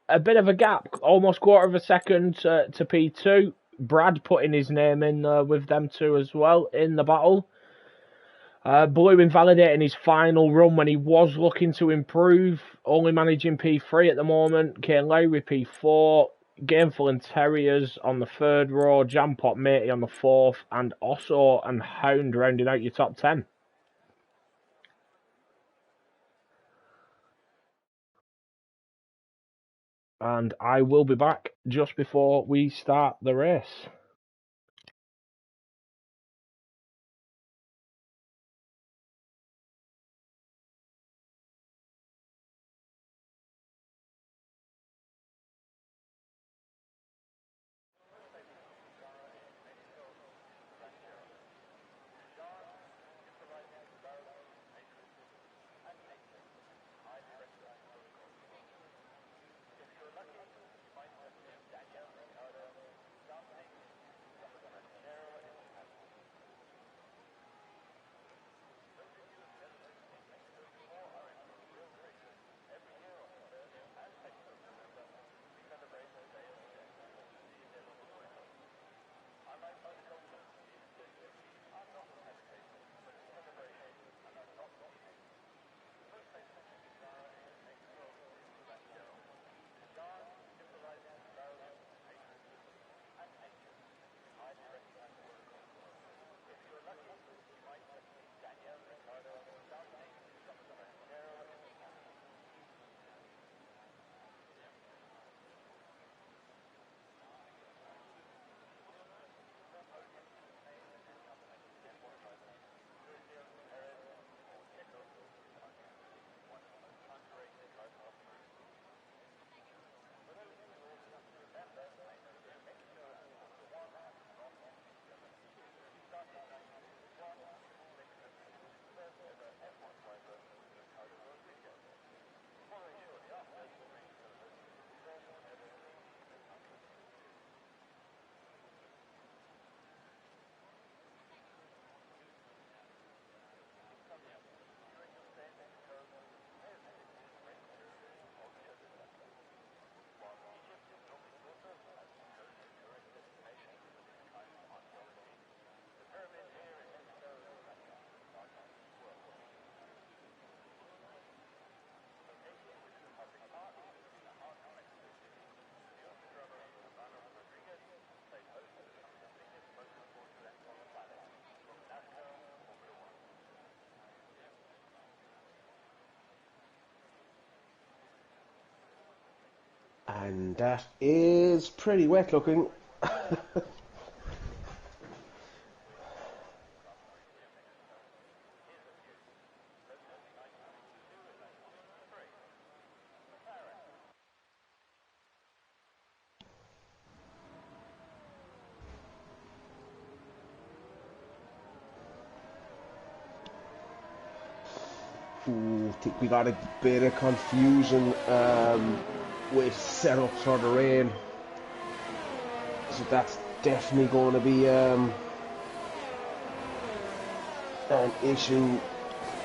a bit of a gap, almost quarter of a second to P2. Brad putting his name in with them two as well in the battle. Blue invalidating his final run when he was looking to improve, only managing P3 at the moment. Kane Lowry P4, Gameful and Terriers on the 3rd row, Jampot Matey on the 4th, and Osso and Hound rounding out your top 10. And I will be back just before we start the race. And that is pretty wet looking. Ooh, I think we got a bit of confusion with setup for the rain. So that's definitely going to be an issue,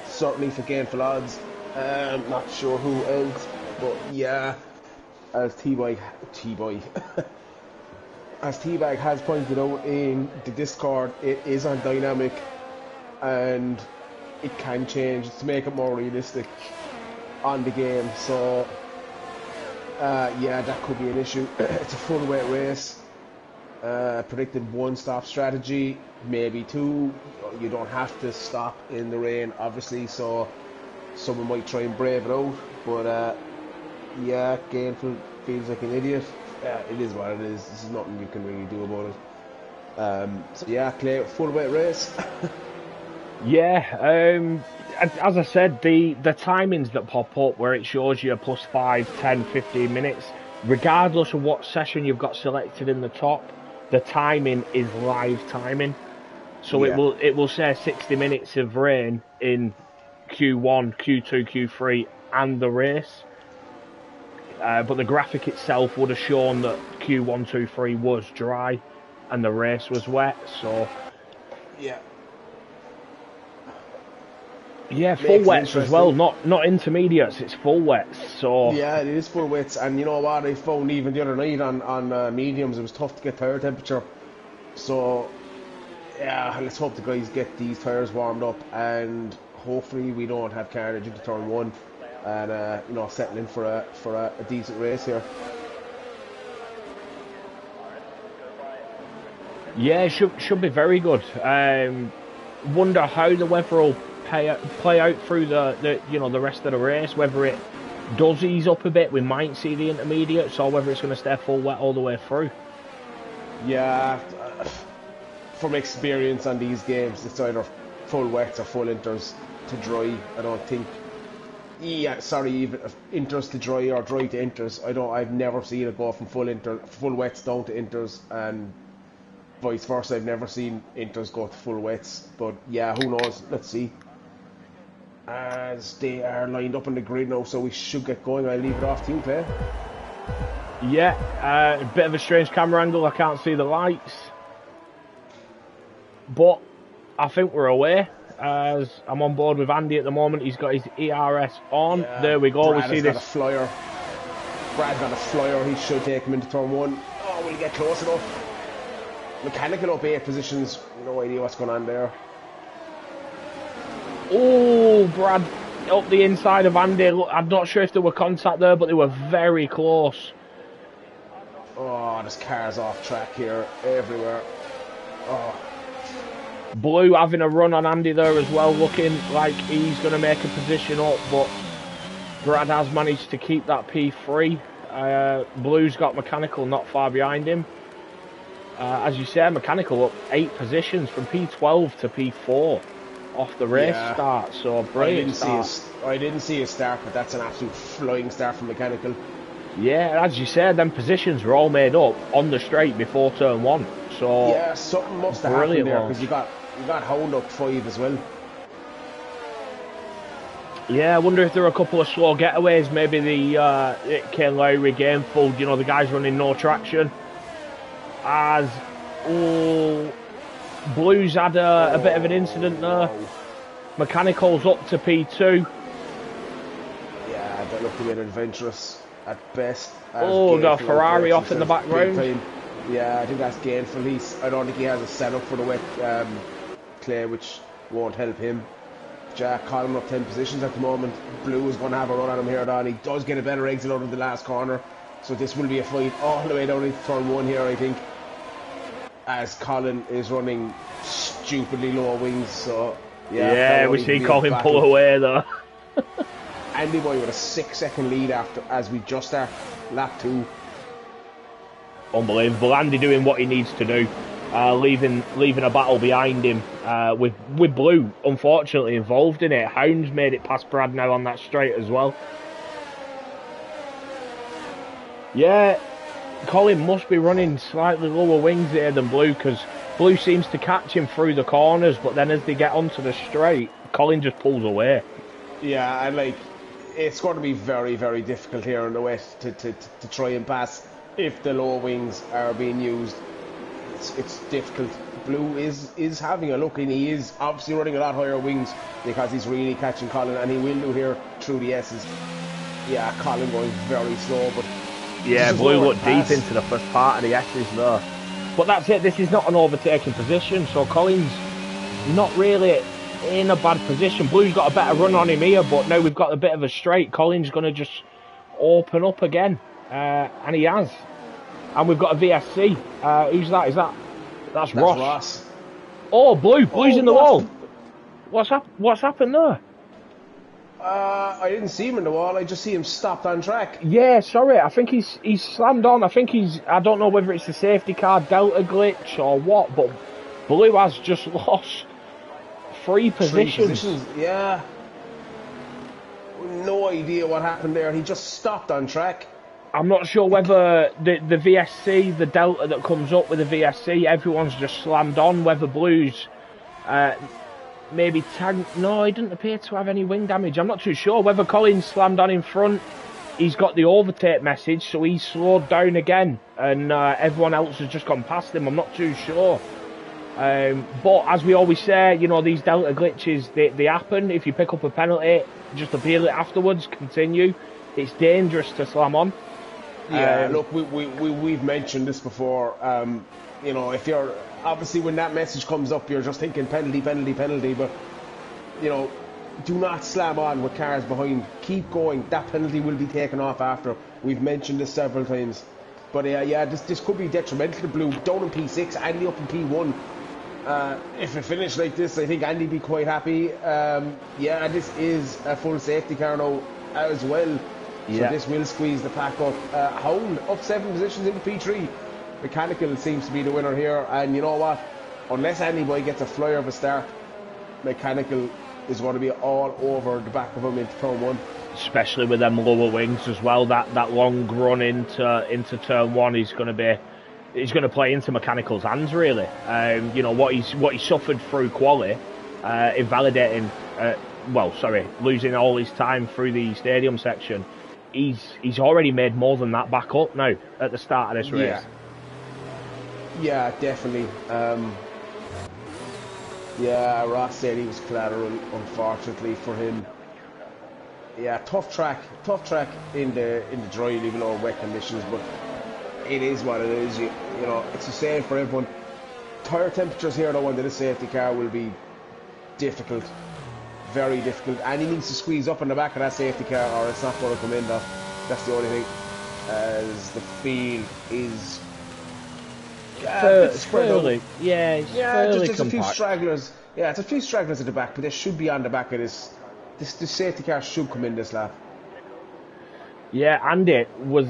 certainly for Gainful Odds. Not sure who else, but yeah, as as T-Bag has pointed out in the Discord, it is on dynamic and it can change to make it more realistic on the game. So yeah, that could be an issue. It's a full weight race. Predicted one-stop strategy, maybe two. You don't have to stop in the rain, obviously, so someone might try and brave it out. But yeah, Gainful feels like an idiot. It is what it is. This is nothing you can really do about it. So yeah, Clay, full weight race. Yeah, as I said, the timings that pop up where it shows you plus 5, 10, 15 minutes, regardless of what session you've got selected in the top, the timing is live timing. So Yeah. it will say 60 minutes of rain in Q1, Q2, Q3 and the race. But the graphic itself would have shown that Q1, 2, 3 was dry and the race was wet. So yeah. Yeah, full wets as well, not intermediates, it's full wets. So yeah, it is full wets, and you know what, I found even the other night on mediums, it was tough to get tyre temperature. So yeah, let's hope the guys get these tyres warmed up, and hopefully we don't have carnage into turn one, and you know, settling for a decent race here. Yeah, it should be very good. Wonder how the weather will play out through the you know, the rest of the race, whether it does ease up a bit, we might see the intermediates, or whether it's going to stay full wet all the way through. Yeah, from experience on these games, it's either full wets or full inters to dry. I don't think. Yeah, sorry, even inters to dry or dry to inters. I've never seen it go from full wets down to inters, and vice versa. I've never seen inters go to full wets. But yeah, who knows? Let's see. As they are lined up on the grid now, so we should get going. I'll leave it off to you, Clay. Yeah, a bit of a strange camera angle. I can't see the lights, but I think we're away. As I'm on board with Andy at the moment, he's got his ERS on. Yeah, there we go. Brad we see this. Got a flyer. Brad got a flyer. He should take him into turn one. Oh, will he get close enough? Mechanical up 8 positions. No idea what's going on there. Oh, Brad up the inside of Andy. Look, I'm not sure if there were contact there, but they were very close. Oh, there's cars off track here everywhere. Oh. Blue having a run on Andy there as well, looking like he's going to make a position up, but Brad has managed to keep that P3. Blue's got Mechanical not far behind him. As you said, Mechanical up 8 positions from P12 to P4 off the race start, so brilliant start. I didn't see a start, but that's an absolute flying start from Mechanical. Yeah, as you said, them positions were all made up on the straight before turn 1. So yeah, something must have happened there, because you got Hound up 5 as well. Yeah, I wonder if there are a couple of slow getaways. Maybe the Kane Lowry Gainful, you know, the guys running no traction. As Blues had a bit of an incident there. Mechanical's up to P2. Yeah, that looked a bit adventurous at best. The Ferrari off in the background. Yeah, I think that's Gainful. I don't think he has a setup for the wet clay, which won't help him. Jack Collin up 10 positions at the moment. Blue is going to have a run on him here, Don. He does get a better exit out of the last corner, so this will be a fight all the way down into turn 1 here, I think, as Collin is running stupidly low wings. So yeah, we see Colin pull away though. Andy Boy with a 6-second lead as we just start lap 2. Unbelievable. Andy doing what he needs to do, leaving a battle behind him with Blue, unfortunately, involved in it. Hound's made it past Brad now on that straight as well. Yeah, Colin must be running slightly lower wings here than Blue, because Blue seems to catch him through the corners, but then as they get onto the straight, Colin just pulls away. Yeah, and like, it's going to be very, very difficult here in the west to try and pass if the lower wings are being used. It's difficult. Blue is having a look, and he is obviously running a lot higher wings because he's really catching Colin, and he will do here through the S's. Yeah, Colin going very slow, but yeah, Blue looked deep into the first part of the S's there. But that's it. This is not an overtaking position, so Colin's not really in a bad position. Blue's got a better run on him here, but now we've got a bit of a straight. Colin's going to just open up again, and he has. And we've got a VSC. Who's that? That's Ross. Oh, Blue's in the wall. What's happened there? I didn't see him in the wall. I just see him stopped on track. Yeah, sorry. I think he's slammed on. I don't know whether it's the safety car Delta glitch or what, but Blue has just lost three positions. Yeah. No idea what happened there. He just stopped on track. I'm not sure whether the VSC, the Delta that comes up with the VSC, everyone's just slammed on, whether Blue's maybe tagged. No, he didn't appear to have any wing damage. I'm not too sure whether Colin's slammed on in front. He's got the overtake message, so he's slowed down again, and everyone else has just gone past him. I'm not too sure. But as we always say, you know, these Delta glitches, they happen. If you pick up a penalty, just appeal it afterwards, continue. It's dangerous to slam on. Yeah, look, we've mentioned this before. You know, if you're obviously when that message comes up, you're just thinking penalty, but you know, do not slam on with cars behind. Keep going. That penalty will be taken off after. We've mentioned this several times. But yeah, this could be detrimental to Blue. Down in P6, Andy up in P1. If it finished like this, I think Andy'd be quite happy. Yeah, this is a full safety car now as well. So this will squeeze the pack up. Hound up 7 positions in P3. Mechanical seems to be the winner here. And you know what? Unless anybody gets a flyer of a start, Mechanical is going to be all over the back of him into turn 1. Especially with them lower wings as well. That long run into turn 1 is going to be... He's going to play into Mechanical's hands, really. You know, what he suffered through quali, invalidating... losing all his time through the stadium section. He's already made more than that back up now at the start of this race. Yeah, definitely. Yeah, Ross said he was collateral, unfortunately for him. Yeah, tough track in the dry, even though wet conditions, but it is what it is. You know, it's the same for everyone. Tire temperatures here though under the safety car will be difficult. Very difficult, and he needs to squeeze up in the back of that safety car or it's not going to come in though. That's the only thing, as the field is fairly, just a few stragglers. Yeah, it's a few stragglers at the back, but they should be on the back of this safety car should come in this lap. Yeah, Andy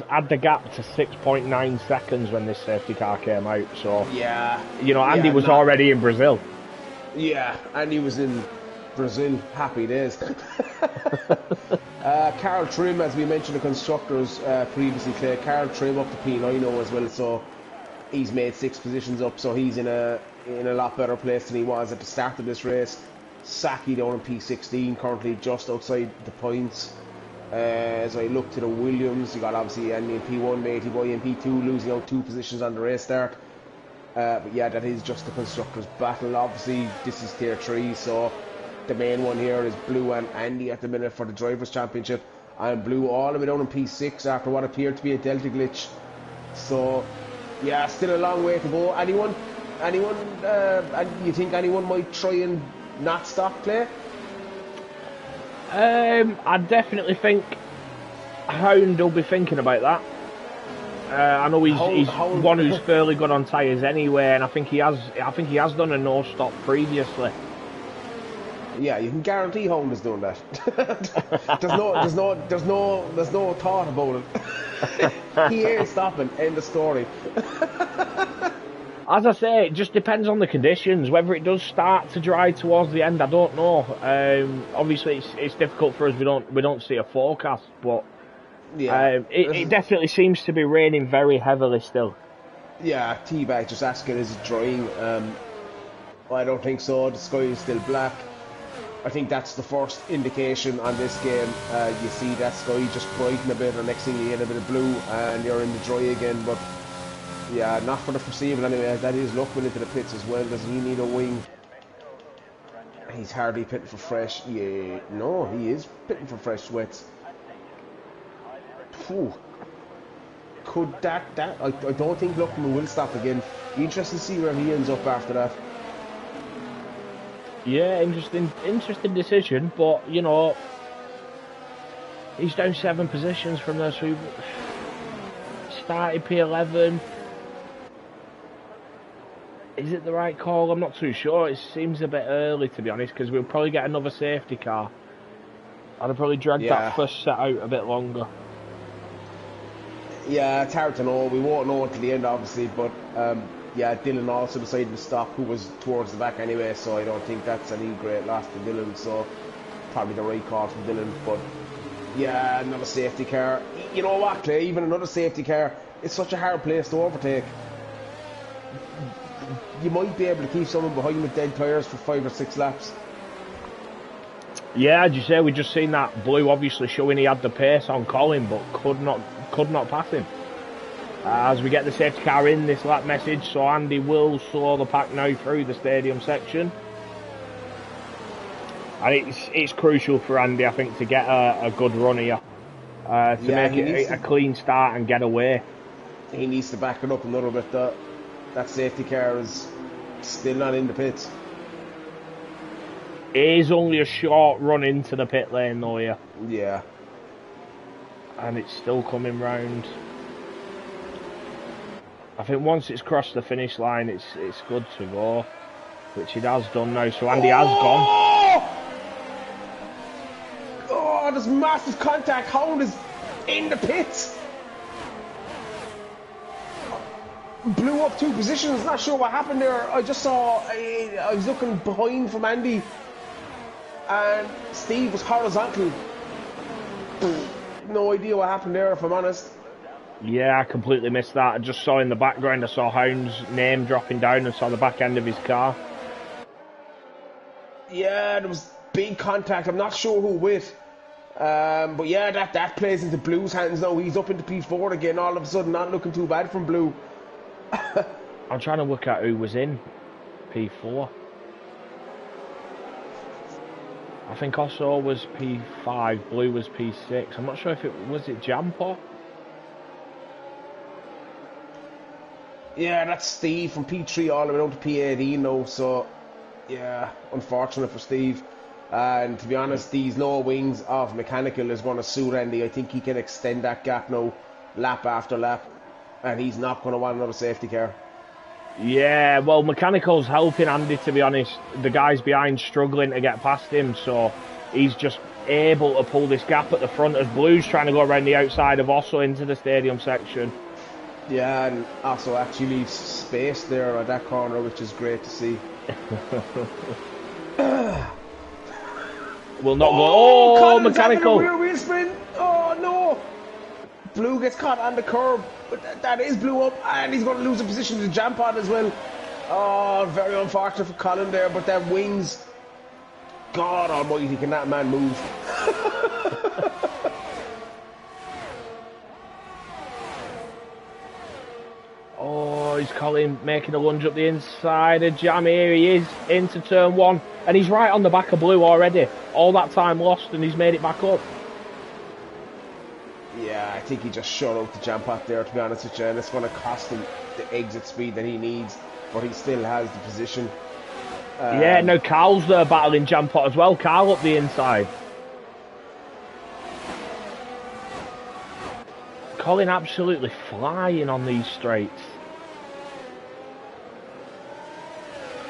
had the gap to 6.9 seconds when this safety car came out, so yeah, you know, Andy was already in Brazil. Yeah, Andy was in Brazil, happy days. Carl Trim, as we mentioned, the constructors previously played. Carl Trim up to P9 as well, so he's made 6 positions up, so he's in a lot better place than he was at the start of this race. Saki down in P16, currently just outside the points. As I look to the Williams, you got obviously Andy in P1, Matey Boy in P2, losing out 2 positions on the race start. But yeah, that is just the constructors' battle. Obviously, this is tier 3, so the main one here is Blue and Andy at the minute for the Drivers' Championship. And Blue all the way down in P6 after what appeared to be a Delta glitch. So, yeah, still a long way to go. Anyone, and you think anyone might try and not stop play? I definitely think Hound will be thinking about that. I know he's one who's fairly good on tyres anyway, and I think he has done a no-stop previously. Yeah, you can guarantee Honda's doing that. there's no thought about it. He ain't stopping. End of story. As I say, it just depends on the conditions. Whether it does start to dry towards the end, I don't know. Obviously, it's difficult for us. We don't see a forecast, but Yeah, it definitely seems to be raining very heavily still. yeah. T-Bag just asking, is it drying? I don't think so. The sky is still black. I think that's the first indication on this game. You see that sky just brighten a bit, and next thing you get a bit of blue, and you're in the dry again. But yeah, not for the foreseeable anyway. That is looking into the pits as well. Does he need a wing? He's hardly pitting for fresh. Yeah, no, he is pitting for fresh sweats. Phew. Could that? I don't think Luckman will stop again. Be interesting to see where he ends up after that. Yeah, interesting decision, but you know, he's down 7 positions from there, so he started P11. Is it the right call? I'm not too sure. It seems a bit early, to be honest, because we'll probably get another safety car. I'd have probably dragged that first set out a bit longer. Yeah, it's hard to know. We won't know until the end, obviously, but yeah, Dylan also decided to stop, who was towards the back anyway, so I don't think that's any great loss to Dylan, so probably the right call from Dylan. But yeah, another safety car. You know what, Clay, even another safety car, it's such a hard place to overtake. You might be able to keep someone behind with dead tyres for 5 or 6 laps. Yeah, as you say, we just seen that Blue obviously showing he had the pace on Colin, but could not pass him. As we get the safety car in, this lap message, so Andy will slow the pack now through the stadium section. And it's crucial for Andy, I think, to get a good run here. To make it a clean start and get away. He needs to back it up a little bit. That safety car is still not in the pits. It is only a short run into the pit lane though, yeah. Yeah. And it's still coming round. I think once it's crossed the finish line, it's good to go, which it has done now. So Andy has gone. Oh, there's massive contact. Hound is in the pits. Blew up 2 positions. Not sure what happened there. I just saw. I was looking behind from Andy, and Steve was horizontal. No idea what happened there, if I'm honest. Yeah, I completely missed that. I just saw in the background, I saw Hound's name dropping down and saw the back end of his car. Yeah, there was big contact. I'm not sure who with. But yeah, that plays into Blue's hands now. He's up into P4 again, all of a sudden, not looking too bad from Blue. I'm trying to work out who was in P4. I think Osso was P5, Blue was P6. I'm not sure if it was Jampo. Yeah, that's Steve from P3 all the way down to P18 now, so yeah, unfortunate for Steve. And to be honest, these low wings of Mechanical is going to suit Andy. I think he can extend that gap now, lap after lap, and he's not going to want another safety car. Yeah, well, Mechanical's helping Andy, to be honest. The guys behind struggling to get past him, so he's just able to pull this gap at the front as Blue's trying to go around the outside of Osso into the stadium section. Yeah, and also actually leaves space there at that corner, which is great to see. Will not go. Oh, Mechanical! Rear wheel spin. Oh no! Blue gets caught on the curb, but that is Blue up, and he's going to lose a position to jump on as well. Oh, very unfortunate for Colin there, but that wings. God Almighty, can that man move? Oh, he's Colin making a lunge up the inside of Jam. Here he is into turn 1, and he's right on the back of Blue already. All that time lost, and he's made it back up. Yeah, I think he just shut out the jam pot there, to be honest with you, and it's going to cost him the exit speed that he needs, but he still has the position. Yeah, no, Carl's there battling jam pot as well. Carl up the inside. Colin absolutely flying on these straights.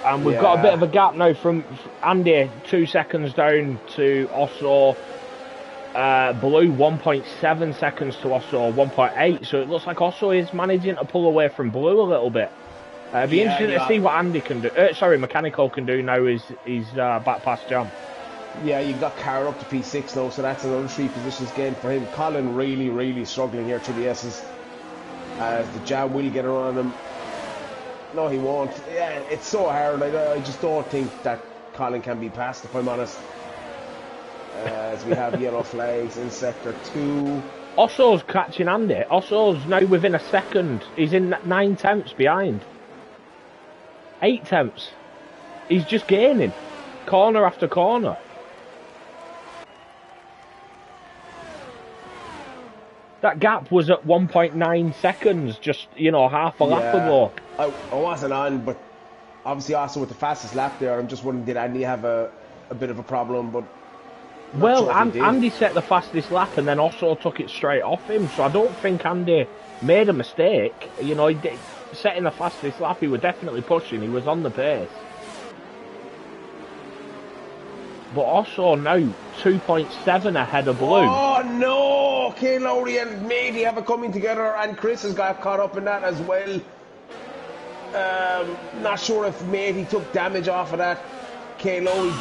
And we've got a bit of a gap now from Andy, 2 seconds down to Osso. Blue, 1.7 seconds to Osso, 1.8. So it looks like Osso is managing to pull away from Blue a little bit. It'd be interesting to see what Andy can do. Mechanical can do now is back past Jam. Yeah, you've got Carr up to P6 now, so that's another 3 positions gain for him. Colin really, really struggling here through the S's. As the Jam will get around him. No, he won't. Yeah, it's so hard. I just don't think that Colin can be passed, if I'm honest. As we have yellow flags in sector 2. Osso's catching Andy. Osso's now within a second. He's in 9 tenths behind. 8 tenths. He's just gaining. Corner after corner. That gap was at 1.9 seconds, just, half a lap ago. I wasn't on, but obviously also with the fastest lap there, I'm just wondering, did Andy have a bit of a problem? But well, Andy set the fastest lap and then also took it straight off him, so I don't think Andy made a mistake. He did, setting the fastest lap, he was definitely pushing, he was on the pace. But also now 2.7 ahead of Blue. Oh no! Kane Lowry and Matey have it coming together, and Chris has got caught up in that as well. Not sure if Matey took damage off of that. Kane Lowry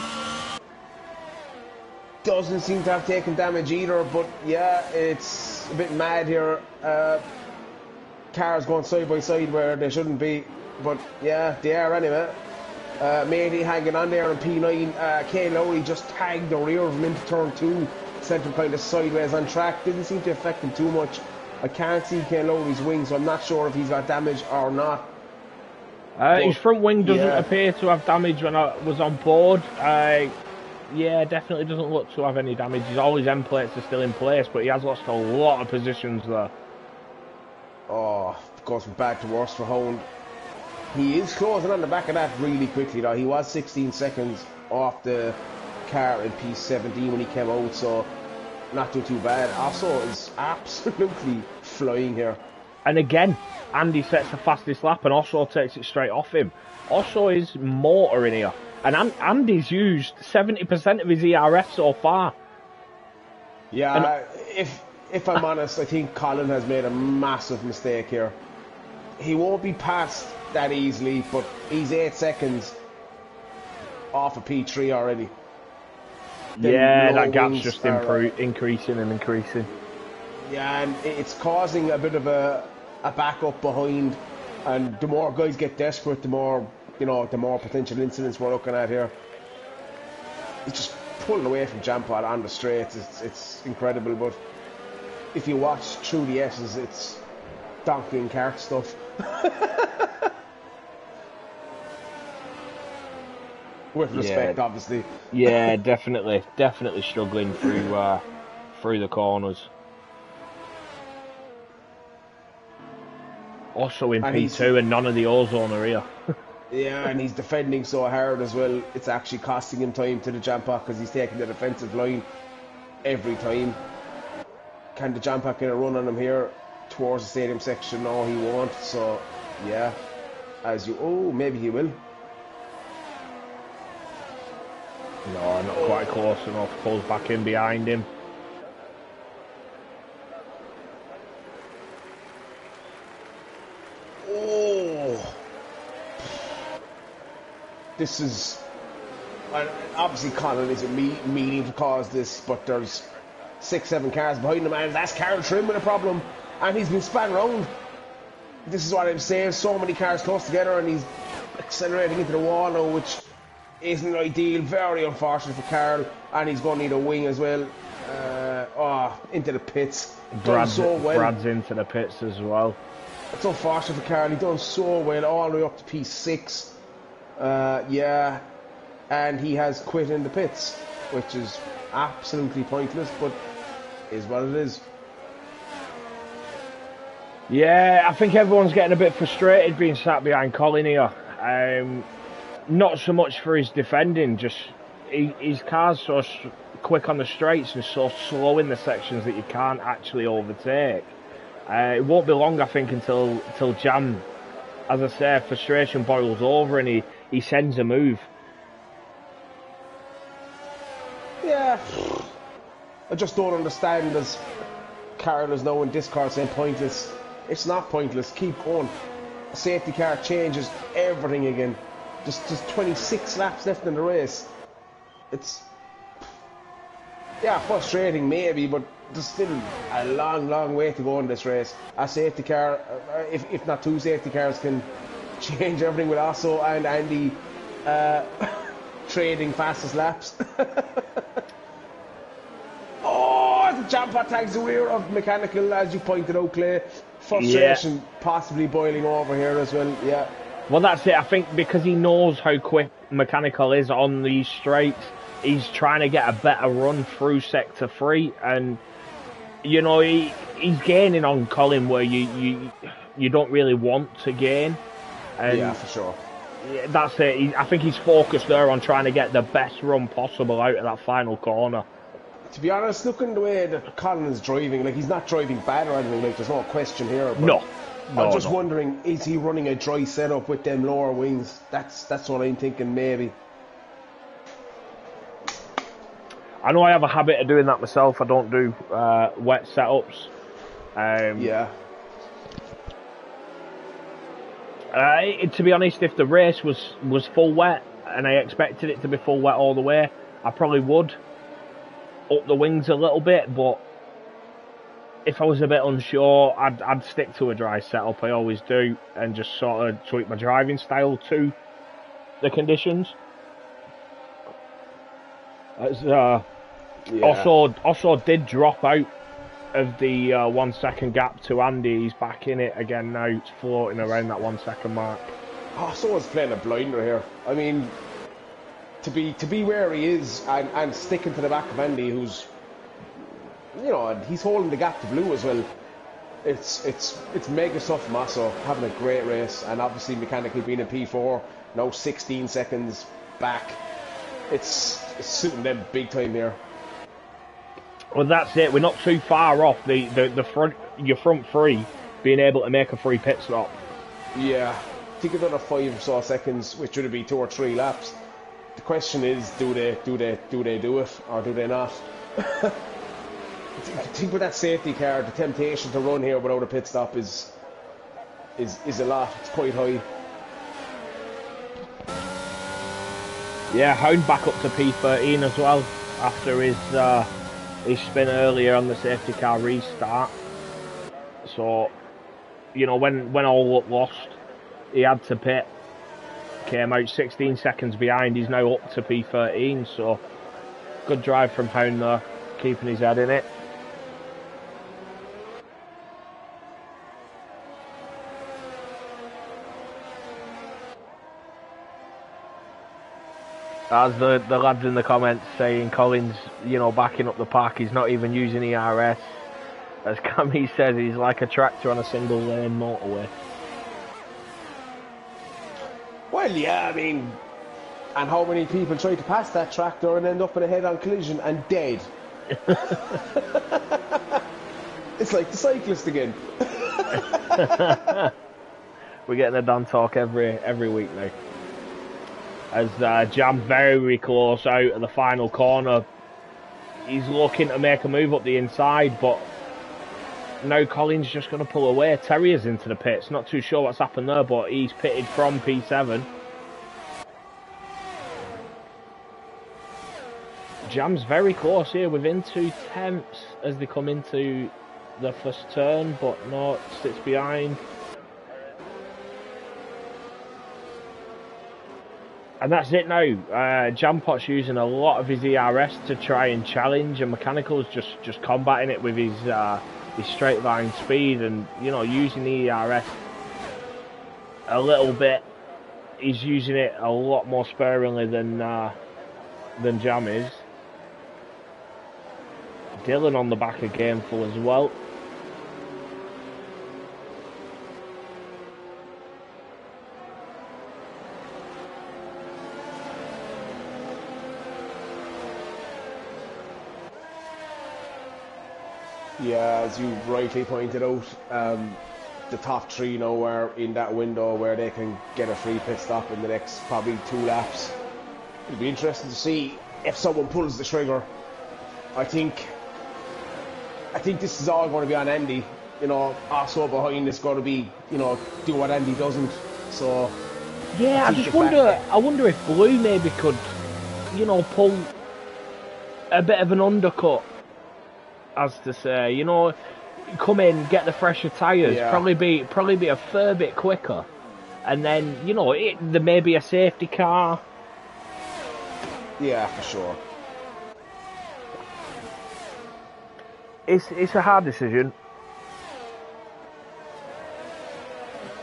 doesn't seem to have taken damage either, but yeah, it's a bit mad here. Cars going side by side where they shouldn't be, but yeah, they are anyway. Matey hanging on there in P9. Kane Lowry just tagged the rear of him into turn 2, sent him kind of sideways on track. Didn't seem to affect him too much. I can't see Kane Lowry's wing, so I'm not sure if he's got damage or not. His front wing doesn't appear to have damage when I was on board. Yeah, definitely doesn't look to have any damage. All his end plates are still in place, but he has lost a lot of positions there. Oh, goes from bad to worse for Hound. He is closing on the back of that really quickly though. He was 16 seconds off the car in P17 when he came out, so not too bad. Also is absolutely flying here. And again, Andy sets the fastest lap and also takes it straight off him. Also is motor in here. And Andy's used 70% of his ERS so far. Yeah, if I'm honest, I think Colin has made a massive mistake here. He won't be passed that easily, but he's 8 seconds off of P3 already. Yeah, that gap's just increasing and increasing. Yeah, and it's causing a bit of a backup behind, and the more guys get desperate, the more potential incidents we're looking at here. He's just pulling away from Jampot on the straights. It's incredible, but if you watch through the S's, it's donkey and cart stuff. With respect, obviously. Yeah, definitely struggling through the corners. Also in P2, and none of the ozone are here. Yeah, and he's defending so hard as well. It's actually costing him time to the Jampot because he's taking the defensive line every time. Can the Jampot get a run on him here towards the stadium section? No, he won't. So, yeah, maybe he will. No, not quite close enough. Pulls back in behind him. Oh, this is obviously Colin isn't meaning to cause this, but there's 6-7 cars behind him, and that's Carl Trim with a problem, and he's been spun round. This is what I'm saying. So many cars close together, and he's accelerating into the wall now, which isn't ideal. Very unfortunate for Carl, and he's going to need a wing as well. Into the pits. Brad's into the pits as well. It's unfortunate for Carl. He's done so well all the way up to P6. Yeah, and he has quit in the pits, which is absolutely pointless, but is what it is. Yeah, I think everyone's getting a bit frustrated being sat behind Colin here. Not so much for his defending, just his car's so quick on the straights and so slow in the sections that you can't actually overtake. It won't be long, I think, until Jam as I say, frustration boils over and he sends a move. Yeah, I just don't understand as Carl is now in Discord saying pointless. It's not pointless, keep going. A safety car changes everything again. Just 26 laps left in the race. It's, yeah, frustrating maybe, but there's still a long way to go in this race. A safety car, if not two safety cars, can change everything with Osso and Andy trading fastest laps. Oh, the jump tags aware of mechanical, as you pointed out, Clay. Frustration possibly boiling over here as well, yeah. Well, that's it. I think because he knows how quick mechanical is on these straights, he's trying to get a better run through sector 3, and you know he's gaining on Colin where you don't really want to gain. And yeah, for sure. Yeah, that's it. I think he's focused there on trying to get the best run possible out of that final corner. To be honest, looking the way that Colin is driving, like he's not driving bad or anything, like there's no question here. But no, I'm just wondering, is he running a dry setup with them lower wings? That's what I'm thinking, maybe. I know I have a habit of doing that myself. I don't do wet setups. Yeah. To be honest, if the race was full wet and I expected it to be full wet all the way, I probably would up the wings a little bit, but if I was a bit unsure, I'd stick to a dry setup. I always do, and just sort of tweak my driving style to the conditions. Also did drop out of the 1 second gap to Andy. He's back in it again now. It's floating around that 1 second mark. Someone's playing a blinder here. I mean, to be where he is and sticking to the back of Andy, who's, you know, and he's holding the gap to Blue as well. It's mega tough from Osso, having a great race, and obviously mechanically being in P4 now 16 seconds back. It's suiting them big time here. Well, that's it. We're not too far off your front three being able to make a free pit stop. Yeah, I think another 5 or so seconds, which would be 2 or 3 laps. The question is, do they do it or do they not? I think with that safety car, the temptation to run here without a pit stop is a lot. It's quite high. Yeah, Hound back up to P13 as well after his spin earlier on the safety car restart. So, you know, when all looked lost, he had to pit. Came out 16 seconds behind. He's now up to P13. So, good drive from Hound there, keeping his head in it. As the lads in the comments saying, Colin's, you know, backing up the pack, he's not even using ERS. As Cammy says, he's like a tractor on a single lane motorway. Well, yeah, I mean, and how many people try to pass that tractor and end up in a head-on collision and dead? It's like the cyclist again. We're getting a Dan talk every week now. As Jam very close out of the final corner. He's looking to make a move up the inside, but now Colin's just going to pull away. Terrier's into the pits. Not too sure what's happened there, but he's pitted from P7. Jam's very close here, within 2 tenths as they come into the first turn, but no, sits behind. And that's it now. Jampot's using a lot of his ERS to try and challenge, and Mechanical's just combating it with his straight line speed, and you know, using the ERS a little bit. He's using it a lot more sparingly than Jam is. Dylan on the back of Gameful as well. Yeah, as you rightly pointed out, the top three now are in that window where they can get a free pit stop in the next probably 2 laps. It'll be interesting to see if someone pulls the trigger. I think this is all going to be on Andy. You know, also behind is going to be, you know, do what Andy doesn't. So yeah, I just wonder. I wonder if Blue maybe could, you know, pull a bit of an undercut, as to say, you know, come in, get the fresher tyres, probably be a fair bit quicker, and then, you know, there may be a safety car. Yeah, for sure. It's a hard decision.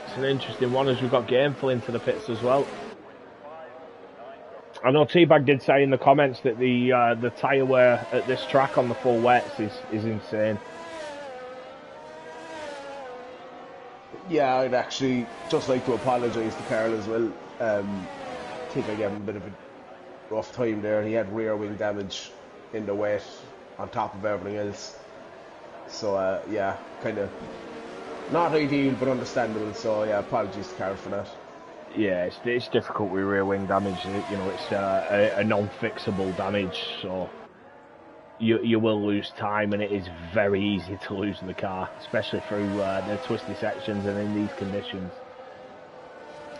It's an interesting one, as we've got Gameful into the pits as well. I know T-Bag did say in the comments that the tyre wear at this track on the full wets is insane. Yeah, I'd actually just like to apologise to Carl as well. I think I gave him a bit of a rough time there. He had rear wing damage in the wet on top of everything else. So yeah, kind of not ideal but understandable. So yeah, apologies to Carl for that. Yeah, it's difficult with rear wing damage. You know, it's a non-fixable damage, so you will lose time, and it is very easy to lose the car, especially through the twisty sections and in these conditions.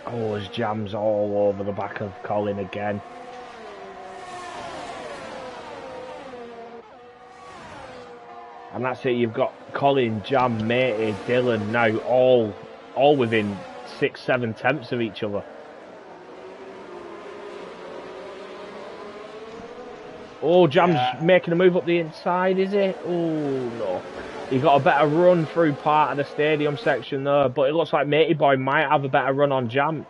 Oh, there's jams all over the back of Colin again. And that's it, you've got Colin, Jam, Matey, Dylan now all within 6-7 tenths of each other. Oh, Jam's making a move up the inside, is it? Oh, no. He got a better run through part of the stadium section there, but it looks like Matey Boy might have a better run on Jam.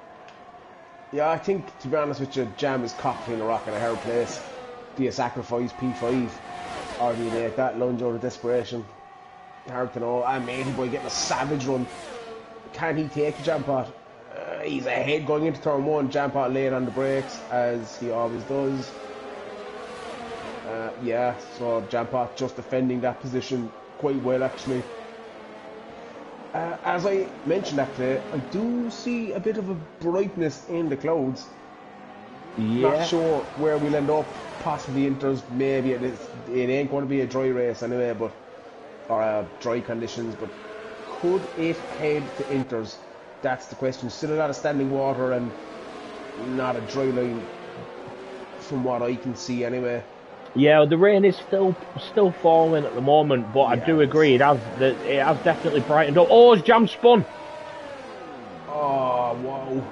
Yeah, I think, to be honest with you, Jam is caught between a rock and a hard place. Do you sacrifice P5, or do you make that lunge out of desperation? Hard to know. And Matey Boy getting a savage run. Can he take the Jam pot? He's ahead going into turn 1. Jam pot laying on the brakes, as he always does. Yeah, so Jam pot just defending that position quite well, actually. As I mentioned actually, I do see a bit of a brightness in the clouds. Yeah. Not sure where we'll end up. Possibly Inters, maybe it ain't going to be a dry race anyway, but or dry conditions, but could it head to Inters? That's the question. Still a lot of standing water and not a dry line from what I can see anyway. Yeah, the rain is still falling at the moment, but I do agree it has definitely brightened up. Oh, it's Jam spun. Oh, wow.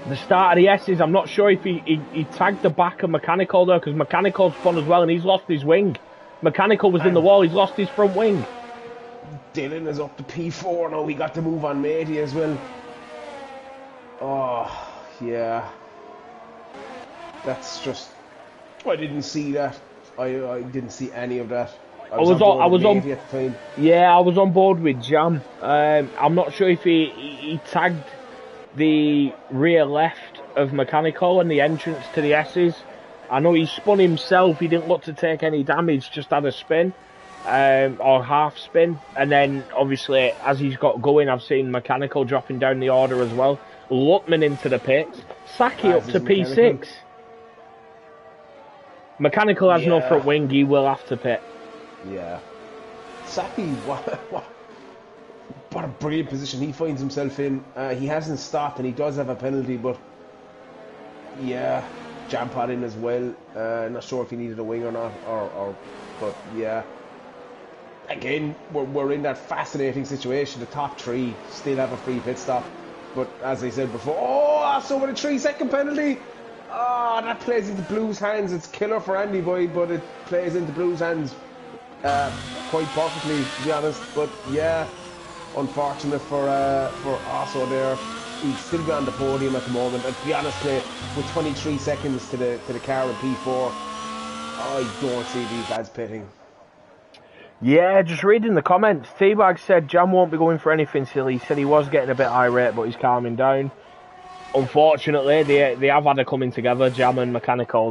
The start of the S's, I'm not sure if he tagged the back of Mechanical there, because Mechanical spun as well, and he's lost his wing. Mechanical was in the wall, he's lost his front wing. Dylan is up to P4 now, he got to move on Matey as well. Oh, yeah. That's just... I didn't see that. I didn't see any of that. I was on at the time. Yeah, I was on board with Jam. I'm not sure if he tagged the rear left of Mechanical and the entrance to the S's. I know he spun himself. He didn't look to take any damage. Just had a spin, or half spin, and then obviously as he's got going, I've seen Mechanical dropping down the order as well. Luckman into the pits. Saki up to P6. Mechanical has no front wing, he will have to pit. Yeah. Saki, what a brilliant position he finds himself in. He hasn't stopped and he does have a penalty, but yeah, Jam pot in as well. Not sure if he needed a wing or not, but yeah. Again, we're in that fascinating situation. The top three still have a free pit stop, but as I said before, so with a 3-second penalty. Oh, that plays into Blue's hands. It's killer for Andy Boy, but it plays into Blue's hands quite perfectly, to be honest. But yeah, unfortunate for Osso there. He's still be on the podium at the moment. And to be honest, with 23 seconds to the car in P4, I don't see these lads pitting. Yeah, just reading the comments. T-Bag said Jam won't be going for anything silly. He said he was getting a bit irate, but he's calming down. Unfortunately, they have had a coming together, Jam and Mechanical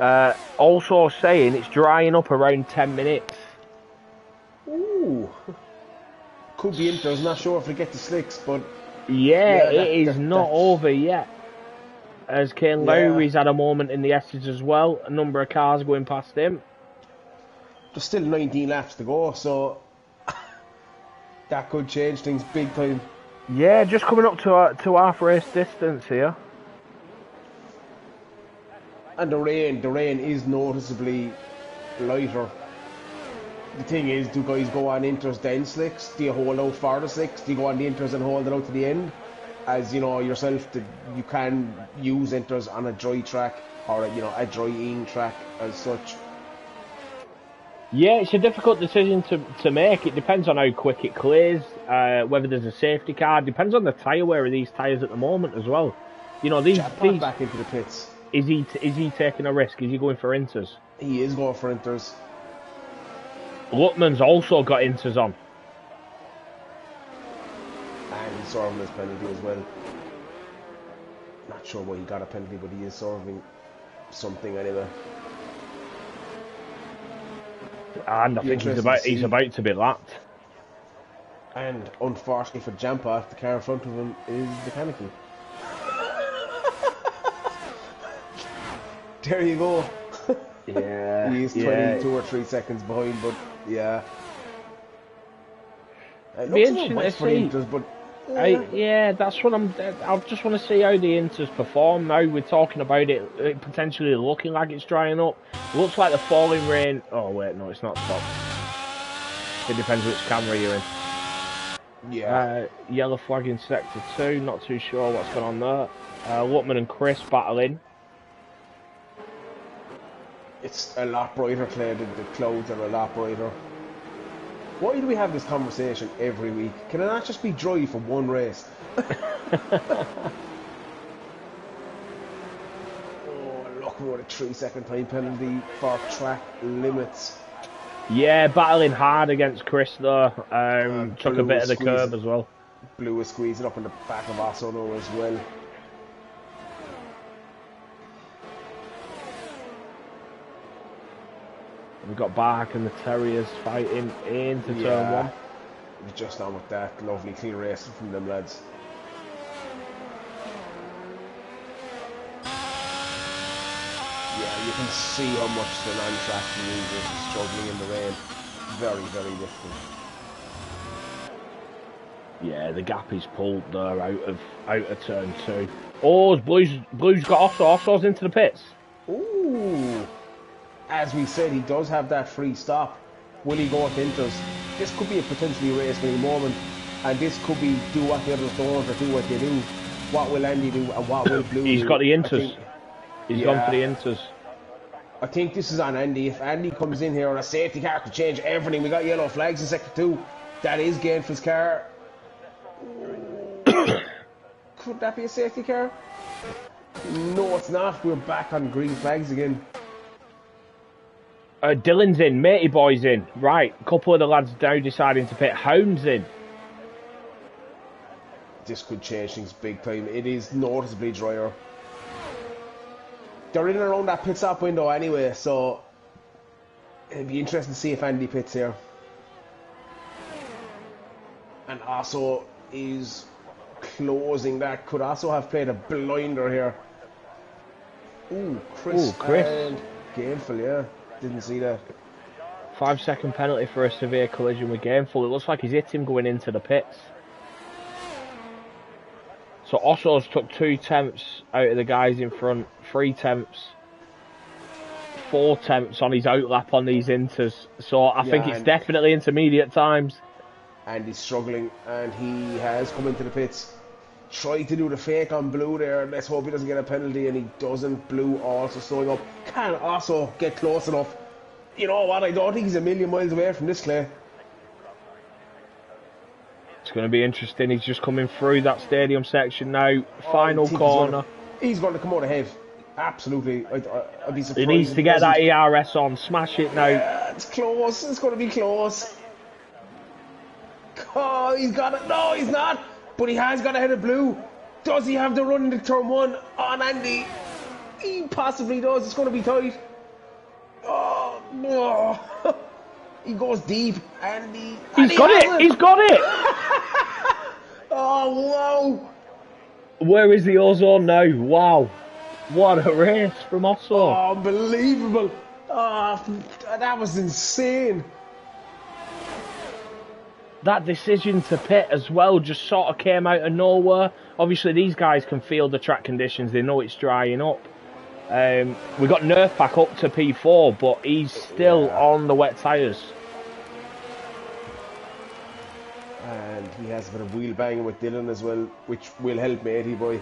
there. Also saying it's drying up around 10 minutes. Ooh. Could be Inter's, not sure if they get the slicks, but Yeah, yeah, it is not over yet. As Kane Lowry's had a moment in the S's as well. A number of cars going past him. There's still 19 laps to go, so that could change things big time. Yeah, just coming up to half race distance here. And the rain is noticeably lighter. The thing is, do guys go on Inters then slicks? Do you hold out for the slicks? Do you go on the Inters and hold it out to the end? As you know yourself, you can use Inters on a dry track or a dry-in track as such. Yeah, it's a difficult decision to make. It depends on how quick it clears, whether there's a safety car. Depends on the tyre wear of these tyres at the moment as well. These back into the pits. Is he taking a risk? Is he going for Inters? He is going for Inters. Luckman's also got Inters on. And he's serving his penalty as well. Not sure why he got a penalty, but he is serving something anyway. And I think he's about to be lapped. And unfortunately for Jampa, the car in front of him is mechanical. There you go. Yeah. He is 22 or 3 seconds behind, but yeah. It looks a little wet for the Inters, but that's what I just want to see how the Inters perform. Now we're talking about it potentially looking like it's drying up. It looks like the falling rain. Oh wait, no, it's not stopped. It depends which camera you're in. Yeah. Yellow flag in sector 2. Not too sure what's going on there. Luckman and Chris battling. It's a lot brighter, Claire. The clouds are a lot brighter. Why do we have this conversation every week? Can it not just be dry for one race? Oh, look, we're at a 3-second time penalty for track limits. Yeah, battling hard against Chris though. Took a bit of the curb as well. Blue is squeezing up in the back of Osono as well. We've got Bark and the Terriers fighting into turn 1. We're just on with that lovely clean racing from them lads. Yeah, you can see how much the non-track users is struggling in the rain. Very, very difficult. Yeah, the gap is pulled there out of turn 2. Oh, Blue's got Osso's into the pits. Ooh. As we said, he does have that free stop. Will he go with Inters? This could be a potentially race-winning moment, and this could be do what the others don't or do what they do. What will Andy do and what will Blue do? He's got the Inters. He's gone for the Inters. I think this is on Andy. If Andy comes in here on a safety car could change everything. We got yellow flags in sector 2. That is gain for his car. Could that be a safety car? No, it's not. We're back on green flags again. Dylan's in, Matey Boy's in. Right, a couple of the lads now deciding to pit. Hound's in. This could change things big time. It is noticeably drier. They're in and around that pit stop window anyway, so it'd be interesting to see if Andy pits here. And also is closing that. Could also have played a blinder here. Ooh, Chris. And Gameful, yeah. Didn't see that. 5-second penalty for a severe collision with Gameful. It looks like he's hit him going into the pits. So Osso's took 2 temps out of the guys in front, 3 temps, 4 temps on his outlap on these Inters. So I think it's definitely intermediate times. And he's struggling, and he has come into the pits. Tried to do the fake on Blue there. Let's hope he doesn't get a penalty, and he doesn't. Blue also slowing up. Can also get close enough. You know what? I don't think he's a million miles away from this, Clay. It's going to be interesting. He's just coming through that stadium section now. Final corner. He's going to come out ahead. Absolutely. I'd be surprised. He needs to get that ERS on. Smash it now. Yeah, it's close. It's going to be close. Oh, he's got it. No, he's not. But he has got ahead of Blue. Does he have the run into turn 1 on Andy? He possibly does. It's going to be tight. Oh, no. He goes deep, and He's got it! He's got it! Oh, wow! Where is the ozone now? Wow. What a race from Osso. Oh, unbelievable. Oh, that was insane. That decision to pit as well just sort of came out of nowhere. Obviously, these guys can feel the track conditions. They know it's drying up. We got Nerf Pack up to P4, but he's still on the wet tyres. And he has a bit of wheel banging with Dylan as well, which will help Matey boy.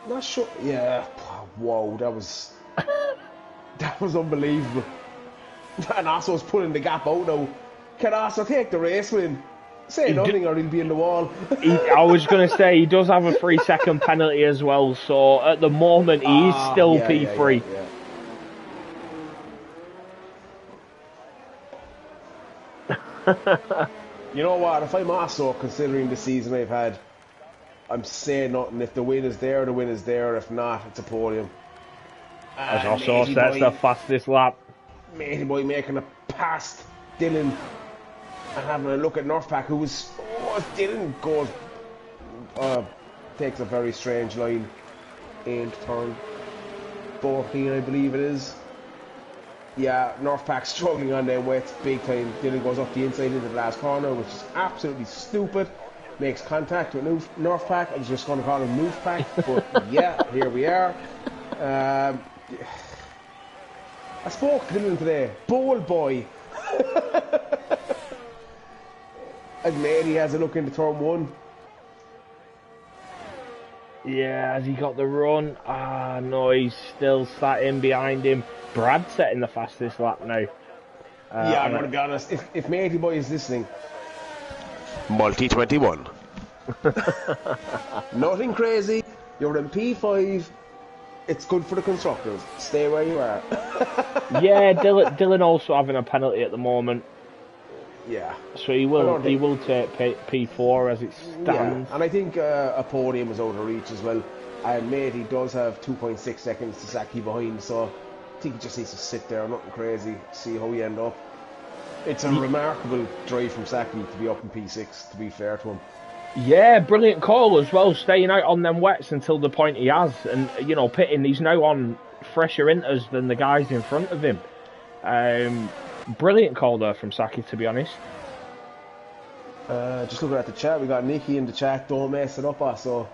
Not sure. Yeah. Whoa, that was unbelievable. And Osso's pulling the gap out now. Can Osso take the race win? Say nothing or he'll be in the wall. I was going to say, he does have a 3-second penalty as well, so at the moment he is still P3. Yeah. You know what, if I'm Osso, considering the season I've had, I'm saying nothing. If the win is there, the win is there. If not, it's a podium. As Osso sets the fastest lap. Matey boy making a past Dylan and having a look at Northpack, who was... Oh, Dylan goes... takes a very strange line into turn 14, I believe it is. Yeah, Northpack struggling on them wets big time. Dylan goes up the inside into the last corner, which is absolutely stupid. Makes contact with Northpack. I was just going to call him Noofpack, but yeah, here we are. I spoke to Dylan today. Bowl boy. And Matey has a look into turn 1. Yeah, has he got the run? No, he's still sat in behind him. Brad setting the fastest lap now. Yeah, I'm going to be honest. If Matey boy is listening, Multi 21. Nothing crazy. You're in P5. It's good for the constructors. Stay where you are. Yeah, Dylan also having a penalty at the moment. Yeah. So he will take P4 as it stands. Yeah, and I think a podium is out of reach as well. And Matey does have 2.6 seconds to Saki behind, so I think he just needs to sit there, nothing crazy, see how he end up. It's a remarkable drive from Saki to be up in P6, to be fair to him. Yeah, brilliant call as well, staying out on them wets until the point he has. And, you know, pitting, he's now on fresher inters than the guys in front of him. Brilliant call there from Saki, to be honest. Just looking at the chat, we got Nikki in the chat, don't mess it up, Osso.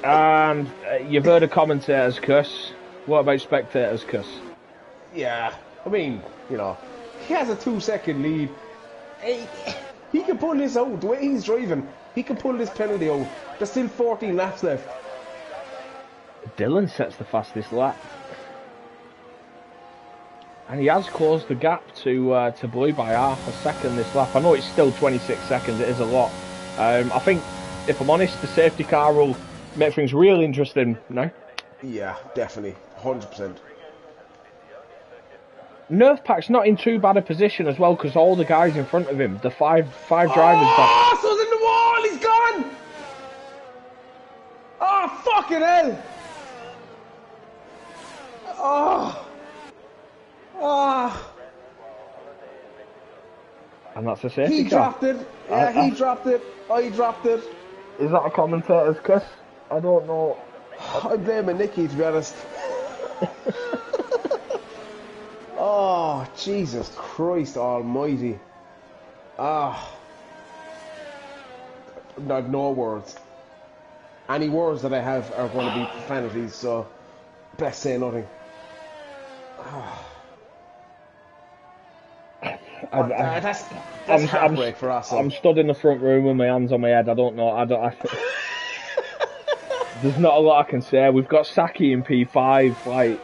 And you've heard a commentator's cuss. What about spectator's cuss? Yeah, I mean, you know, he has a 2-second lead. He can pull this out. The way he's driving, he can pull this penalty out. There's still 14 laps left. Dylan sets the fastest lap. And he has closed the gap to Blue by half a second this lap. I know it's still 26 seconds, it is a lot. I think, if I'm honest, the safety car will make things really interesting now. Yeah, definitely. 100%. Nerf Pack's not in too bad a position as well, because all the guys in front of him, the five drivers back. Osso's in the wall, he's gone! Oh, fucking hell! And that's a safety car. car. Dropped it. Yeah, he dropped it. I dropped it. Is that a commentator's cuss? I don't know. I'm blaming Nicky, to be honest. Oh, Jesus Christ almighty. I have no words. Any words that I have are going to be profanities, so best say nothing. That's heartbreak for us. I'm stood in the front room with my hands on my head. I don't know. There's not a lot I can say. We've got Saki in P5. Like,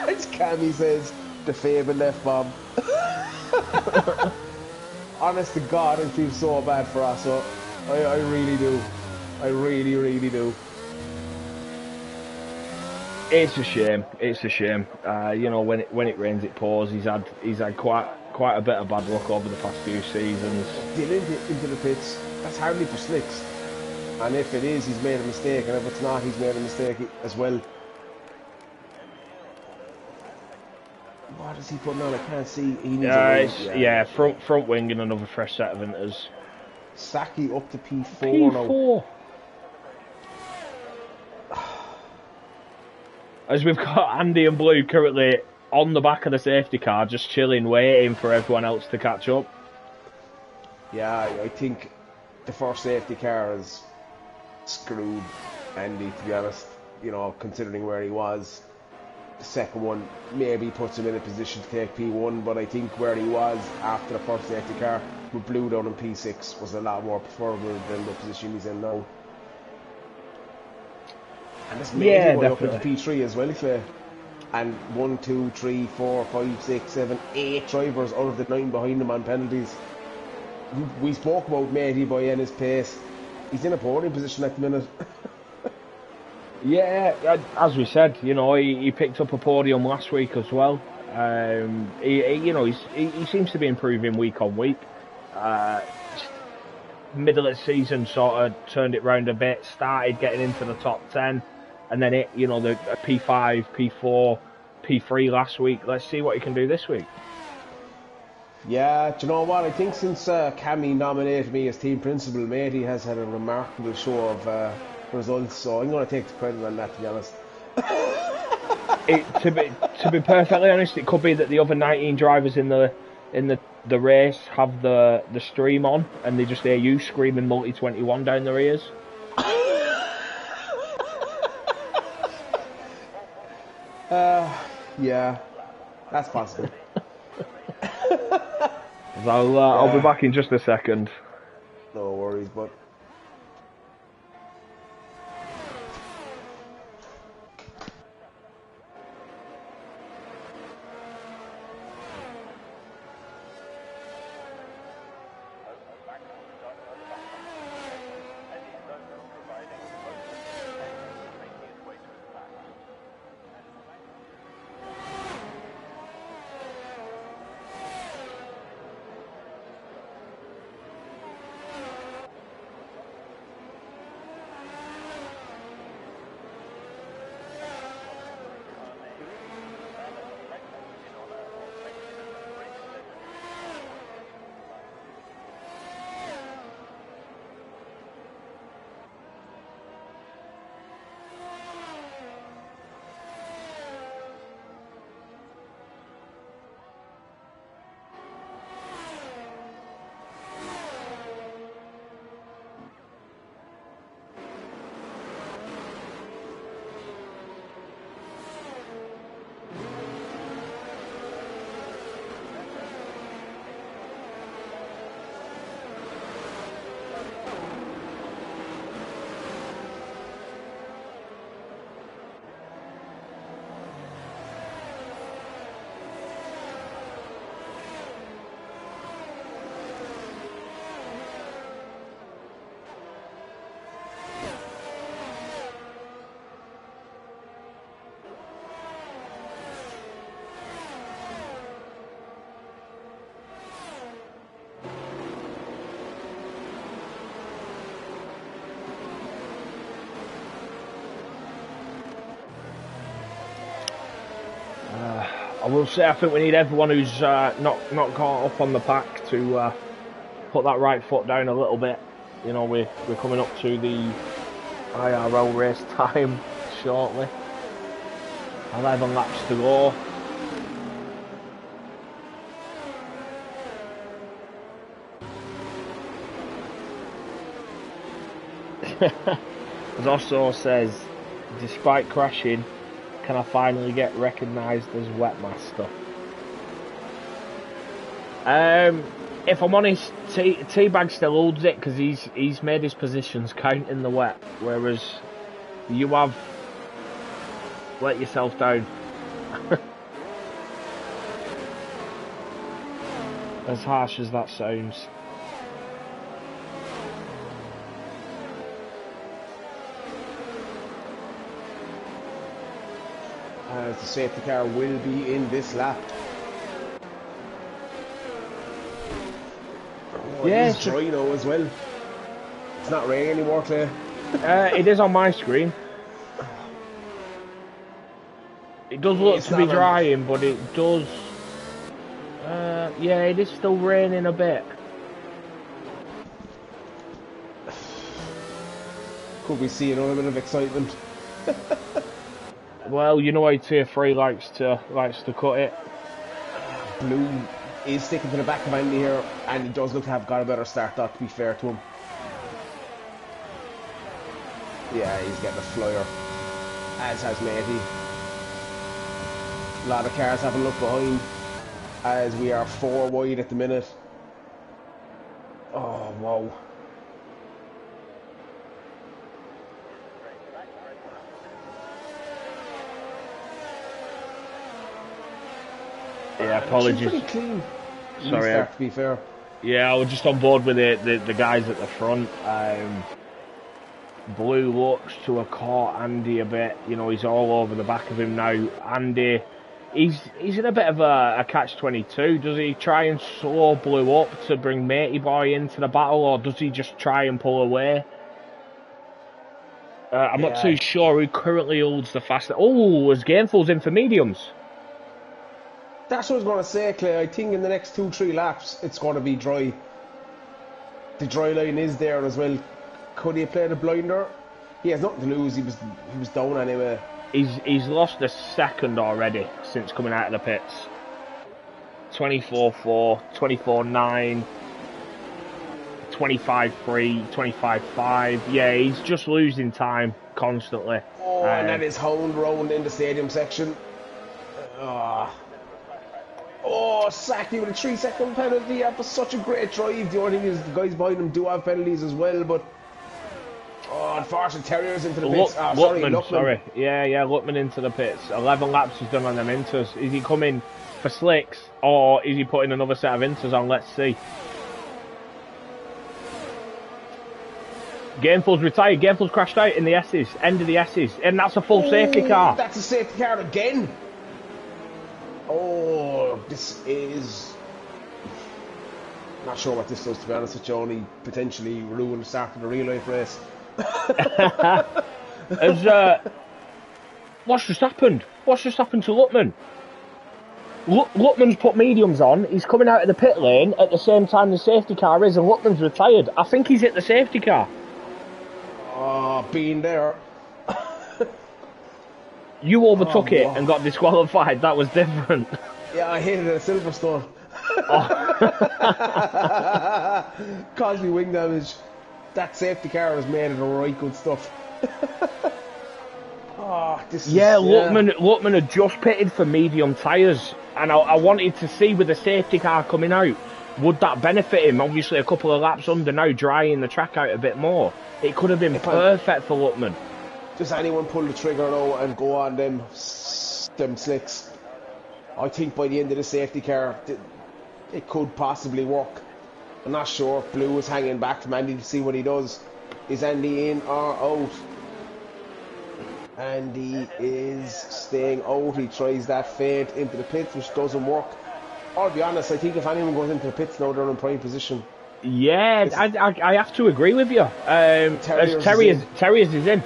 as Cammy says, the favourite left bomb. Honest to God, I feel so bad for us. So I really do. I really, really do. It's a shame. It's a shame. You know, when it rains, it pours. He's had quite a bit of bad luck over the past few seasons. Dylan into the pits. That's hardly for slicks. And if it is, he's made a mistake, and if it's not, he's made a mistake as well. What is he putting on? I can't see. He needs a wing. Yeah, front wing and another fresh set of inters. Saki up to P4 now. As we've got Andy and Blue currently on the back of the safety car, just chilling, waiting for everyone else to catch up. Yeah, I think the first safety car has screwed Andy, to be honest. You know, considering where he was. The second one maybe puts him in a position to take P1, but I think where he was after the first safety car with Blue down in P6 was a lot more preferable than the position he's in now. And this may be up into P3 as well, Clay. And 1, 2, 3, 4, 5, 6, 7, 8 drivers out of the 9 behind him on penalties. We spoke about Matey Boy and his pace. He's in a podium position at the minute. Yeah, as we said, you know, he picked up a podium last week as well. He seems to be improving week on week. Middle of the season sort of turned it round a bit, started getting into the top 10, and then the P5, P4, P3 last week. Let's see what he can do this week. Yeah, do you know what? I think since Cammy nominated me as team principal, Matey has had a remarkable show of results, so I'm going to take the credit on that, to be honest. To be perfectly honest, it could be that the other 19 drivers in the race have the stream on, and they just hear you screaming multi 21 down their ears. Yeah, that's possible. I'll be back in just a second. No worries, but. I will say I think we need everyone who's not caught up on the pack to put that right foot down a little bit. You know, we're coming up to the IRL race time shortly. 11 laps to go. As also says, despite crashing, can I finally get recognised as wetmaster? If I'm honest, T-Bag still holds it because he's made his positions count in the wet, whereas you have let yourself down. As harsh as that sounds. As the safety car will be in this lap. Oh, yeah, it's dry now as well. It's not raining anymore, Clay. It is on my screen. It does look to be drying, but it does... yeah, it is still raining a bit. Could we see another bit of excitement? Well, you know how Tier 3 likes to cut it. Blue is sticking to the back of Andy here, and he does look to have got a better start, that, to be fair to him. Yeah, he's getting a flyer, as has Matey. A lot of cars having a look behind, as we are 4 wide at the minute. Oh, wow. Yeah, apologies. Pretty clean. Sorry. Start, to be fair. Yeah, I was just on board with the guys at the front. Blue looks to have caught Andy a bit. You know, he's all over the back of him now. Andy, he's in a bit of a catch-22. Does he try and slow Blue up to bring Matey Boy into the battle, or does he just try and pull away? I'm not too sure who currently holds the fastest. Oh, as Gainful's in for mediums. That's what I was going to say, Clay. I think in the next 2-3 laps, it's going to be dry. The dry line is there as well. Could he play the blinder? He has nothing to lose. He was down anyway. He's lost a second already since coming out of the pits. 24.4, 24.9, 25.3, 25.5. Yeah, he's just losing time constantly. Oh, and that is hound round in the stadium section. Oh, sacked with a 3-second penalty after such a great drive. The only thing is the guys behind him do have penalties as well, but unfortunately Terrier's into the pits. Luckman. Yeah, Luckman into the pits. 11 laps he's done on them inters. Is he coming for slicks, or is he putting another set of inters on? Let's see. Gainful's retired. Gainful's crashed out in the S's, end of the S's, and that's a full safety car. That's a safety car again. Oh, this is... Not sure what this does, to be honest with you. Only potentially ruin the start of the real life race. What's just happened? What's just happened to Luckman? Luckman's put mediums on. He's coming out of the pit lane at the same time the safety car is, and Luckman's retired. I think he's hit the safety car. Oh, being there. You overtook it and got disqualified. That was different. Yeah, I hit it at Silverstone. Caused me wing damage. That safety car was made of the right good stuff. Luckman had just pitted for medium tyres, and I wanted to see with the safety car coming out, would that benefit him? Obviously a couple of laps under now, drying the track out a bit more. It could have been perfect for Luckman. Just anyone pull the trigger now and go on them slicks. I think by the end of the safety car, it could possibly work. I'm not sure. Blue is hanging back from Andy to see what he does. Is Andy in or out? Andy is staying out. He tries that feint into the pits, which doesn't work. I'll be honest, I think if anyone goes into the pits now, they're in prime position. Yeah, I have to agree with you. Terriers is in.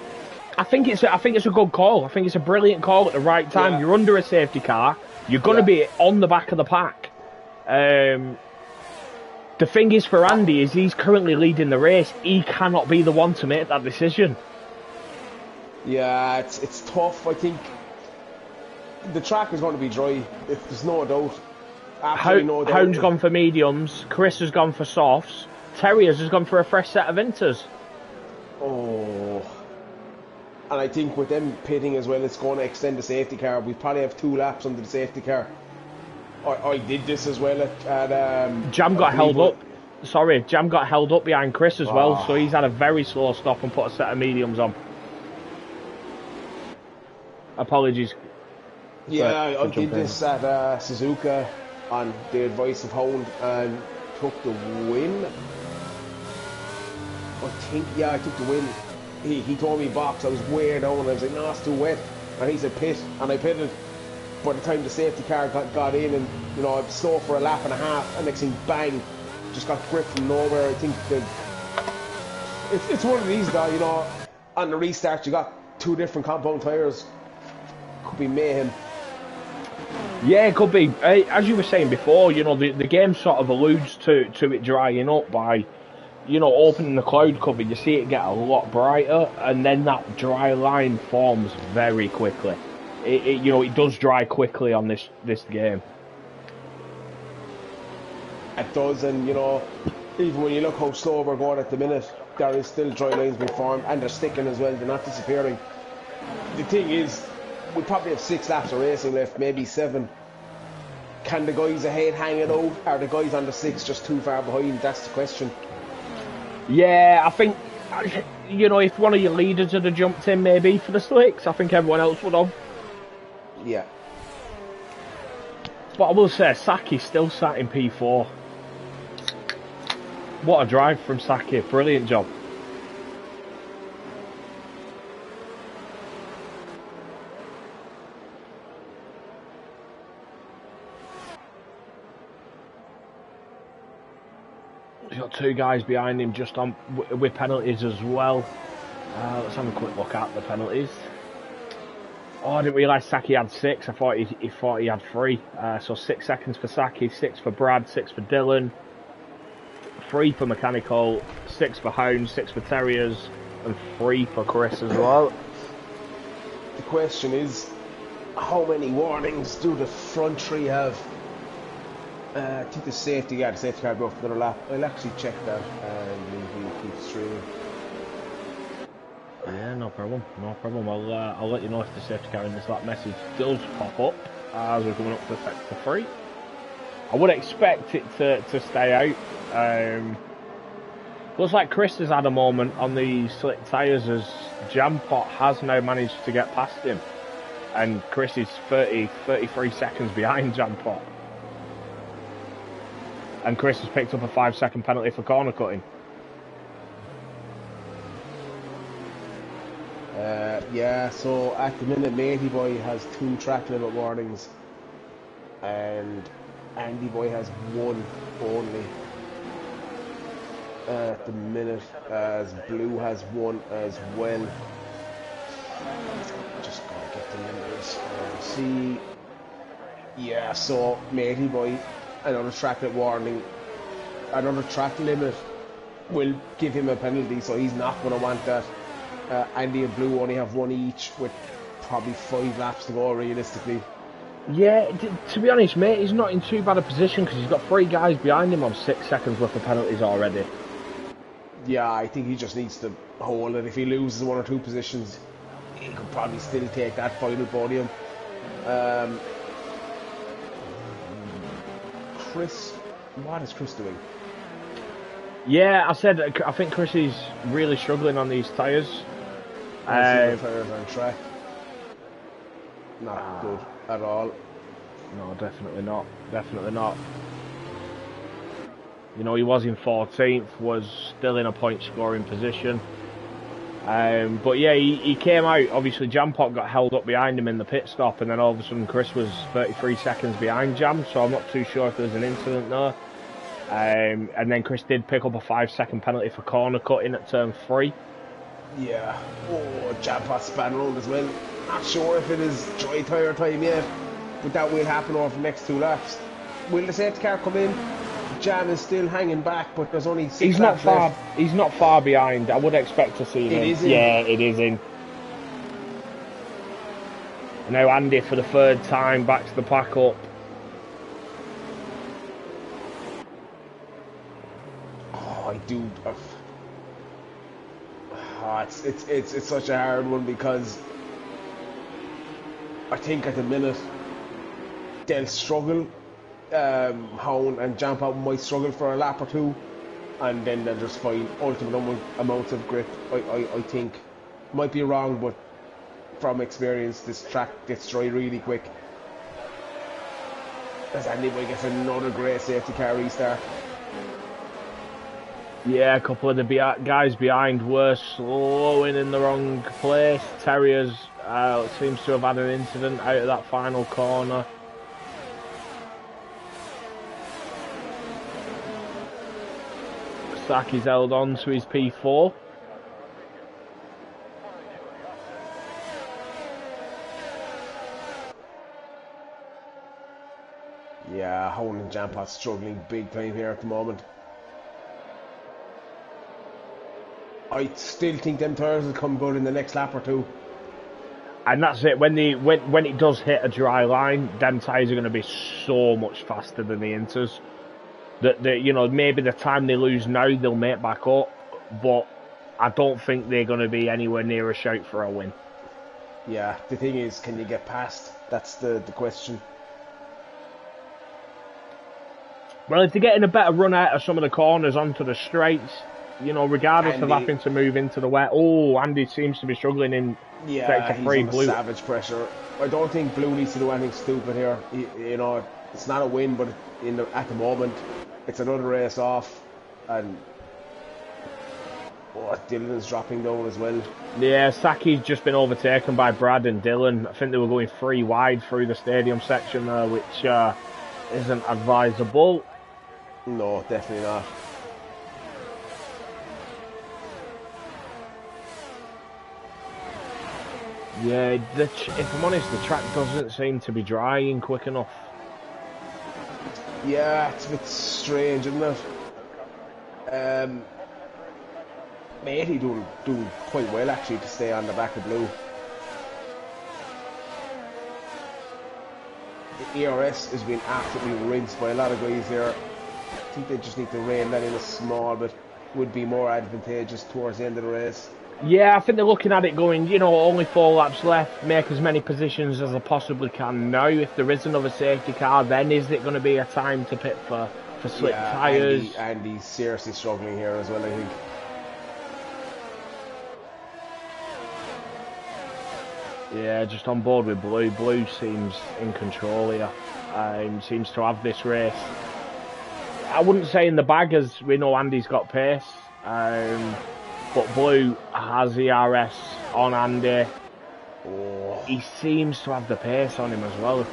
I think it's a good call. I think it's a brilliant call at the right time. Yeah. You're under a safety car. You're going to be on the back of the pack. The thing is for Andy is he's currently leading the race. He cannot be the one to make that decision. Yeah, it's tough. I think the track is going to be dry. There's no doubt. Absolutely no doubt. Hound's gone for mediums. Chris has gone for softs. Terriers has gone for a fresh set of inters. Oh. And I think with them pitting as well, it's going to extend the safety car. We probably have 2 laps under the safety car. I did this as well at Jam got held up. Sorry, Jam got held up behind Chris as well, so he's had a very slow stop and put a set of mediums on. Apologies. Yeah, I did this at Suzuka on the advice of Hound and took the win. I took the win. He told me box, I was way down, and I was like, no, it's too wet. And he said pit, and I pitted. By the time the safety car got in, and you know, I was slow for a lap and a half, and next thing, bang, just got gripped from nowhere. I think that it's one of these, though, you know, on the restart, you got 2 different compound tyres. Could be mayhem. Yeah, it could be. As you were saying before, you know, the game sort of alludes to it drying up by, you know, opening the cloud cover. You see it get a lot brighter, and then that dry line forms very quickly. You know, it does dry quickly on this game. It does, and you know, even when you look how slow we're going at the minute, there is still dry lines being formed, and they're sticking as well. They're not disappearing. The thing is, we probably have 6 laps of racing left, maybe 7. Can the guys ahead hang it out? Are the guys on the 6 just too far behind? That's the question. Yeah, I think, you know, if one of your leaders had jumped in maybe for the slicks, I think everyone else would have. Yeah. But I will say, Saki still sat in P4. What a drive from Saki. Brilliant job. He's got 2 guys behind him just on with penalties as well. Let's have a quick look at the penalties. Oh, I didn't realise Saki had 6. I thought he had 3. So 6 seconds for Saki, 6 for Brad, 6 for Dylan, 3 for Mechanical, 6 for Hound, 6 for Terriers, and 3 for Chris as well. The question is, how many warnings do the front 3 have? I think the safety car go for another lap. I'll actually check that and we'll keep streaming. Yeah, no problem. I'll let you know if the safety car in this lap message does pop up as we're coming up to sector 3. I would expect it to stay out. Looks like Chris has had a moment on the slick tyres as Jampot has now managed to get past him. And Chris is 33 seconds behind Jampot. And Chris has picked up a 5-second penalty for corner cutting. Yeah, so at the minute, Matey Boy has 2 track limit warnings, and Andy Boy has 1 only. At the minute, as Blue has 1 as well. Just gotta get the numbers. See, yeah, so Matey Boy, another track limit warning, another track limit will give him a penalty, so he's not going to want that. Andy and Blue only have 1 each with probably 5 laps to go realistically. Yeah, to be honest, mate, he's not in too bad a position because he's got 3 guys behind him on 6 seconds worth of penalties already. Yeah, I think he just needs to hold it. If he loses 1 or 2 positions, he could probably still take that final podium. Chris, what is Chris doing? Yeah, I think Chris is really struggling on these tyres. Tyres on track. Not good at all. No, definitely not. Definitely not. You know, he was in 14th, was still in a point scoring position. But yeah, he came out. Obviously, Jampot got held up behind him in the pit stop, and then all of a sudden Chris was 33 seconds behind Jam, so I'm not too sure if there's an incident there. And then Chris did pick up a 5-second penalty for corner cutting at turn 3. Yeah. Oh, Jampot span around as well. Not sure if it is dry tyre time yet, but that will happen over the next 2 laps. Will the safety car come in? Jam is still hanging back, but there's only 6 laps left. He's not far behind. I would expect to see him. It is in. Yeah, it is in. And now Andy for the 3rd time back to the pack up. Oh, I do. It's such a hard one because I think at the minute they'll struggle. Hound and Jampot might struggle for a lap or 2, and then they'll just find ultimate amounts of grip. I think, might be wrong, but from experience, this track gets dry really quick. As Andy Boy gets another great safety car restart. Yeah, a couple of the guys behind were slowing in the wrong place. Terriers seems to have had an incident out of that final corner. Saki's held on to his P4. think Jampot's struggling big time here at the moment. I still think them tyres will come good in the next lap or two. And that's it. When it does hit a dry line, them tyres are going to be so much faster than the Inters. That you know, maybe the time they lose now, they'll make back up, but I don't think they're going to be anywhere near a shout for a win. Yeah, the thing is, can you get past? That's the question. Well, if they're getting a better run out of some of the corners onto the straights, you know, regardless of having to move into the wet. Oh, Andy seems to be struggling in sector 3. He's under savage pressure. I don't think Blue needs to do anything stupid here. You know, it's not a win, but at the moment, it's another race off, and Dylan's dropping down as well. Yeah, Saki's just been overtaken by Brad and Dylan. I think they were going 3 wide through the stadium section there, which isn't advisable. No, definitely not. Yeah, if I'm honest, the track doesn't seem to be drying quick enough. Yeah, it's a bit strange, isn't it? Matey doing quite well actually to stay on the back of Blue. The ERS has been absolutely rinsed by a lot of guys here. I think they just need to rein that in a small bit. Would be more advantageous towards the end of the race. Yeah, I think they're looking at it going, you know, only 4 laps left, make as many positions as I possibly can now. If there is another safety car, then is it going to be a time to pit for slick tyres? And he's seriously struggling here as well, I think. Yeah, just on board with Blue. Blue seems in control here. Seems to have this race. I wouldn't say in the bag, as we know Andy's got pace. But Blue has the RS on Andy. Oh. He seems to have the pace on him as well.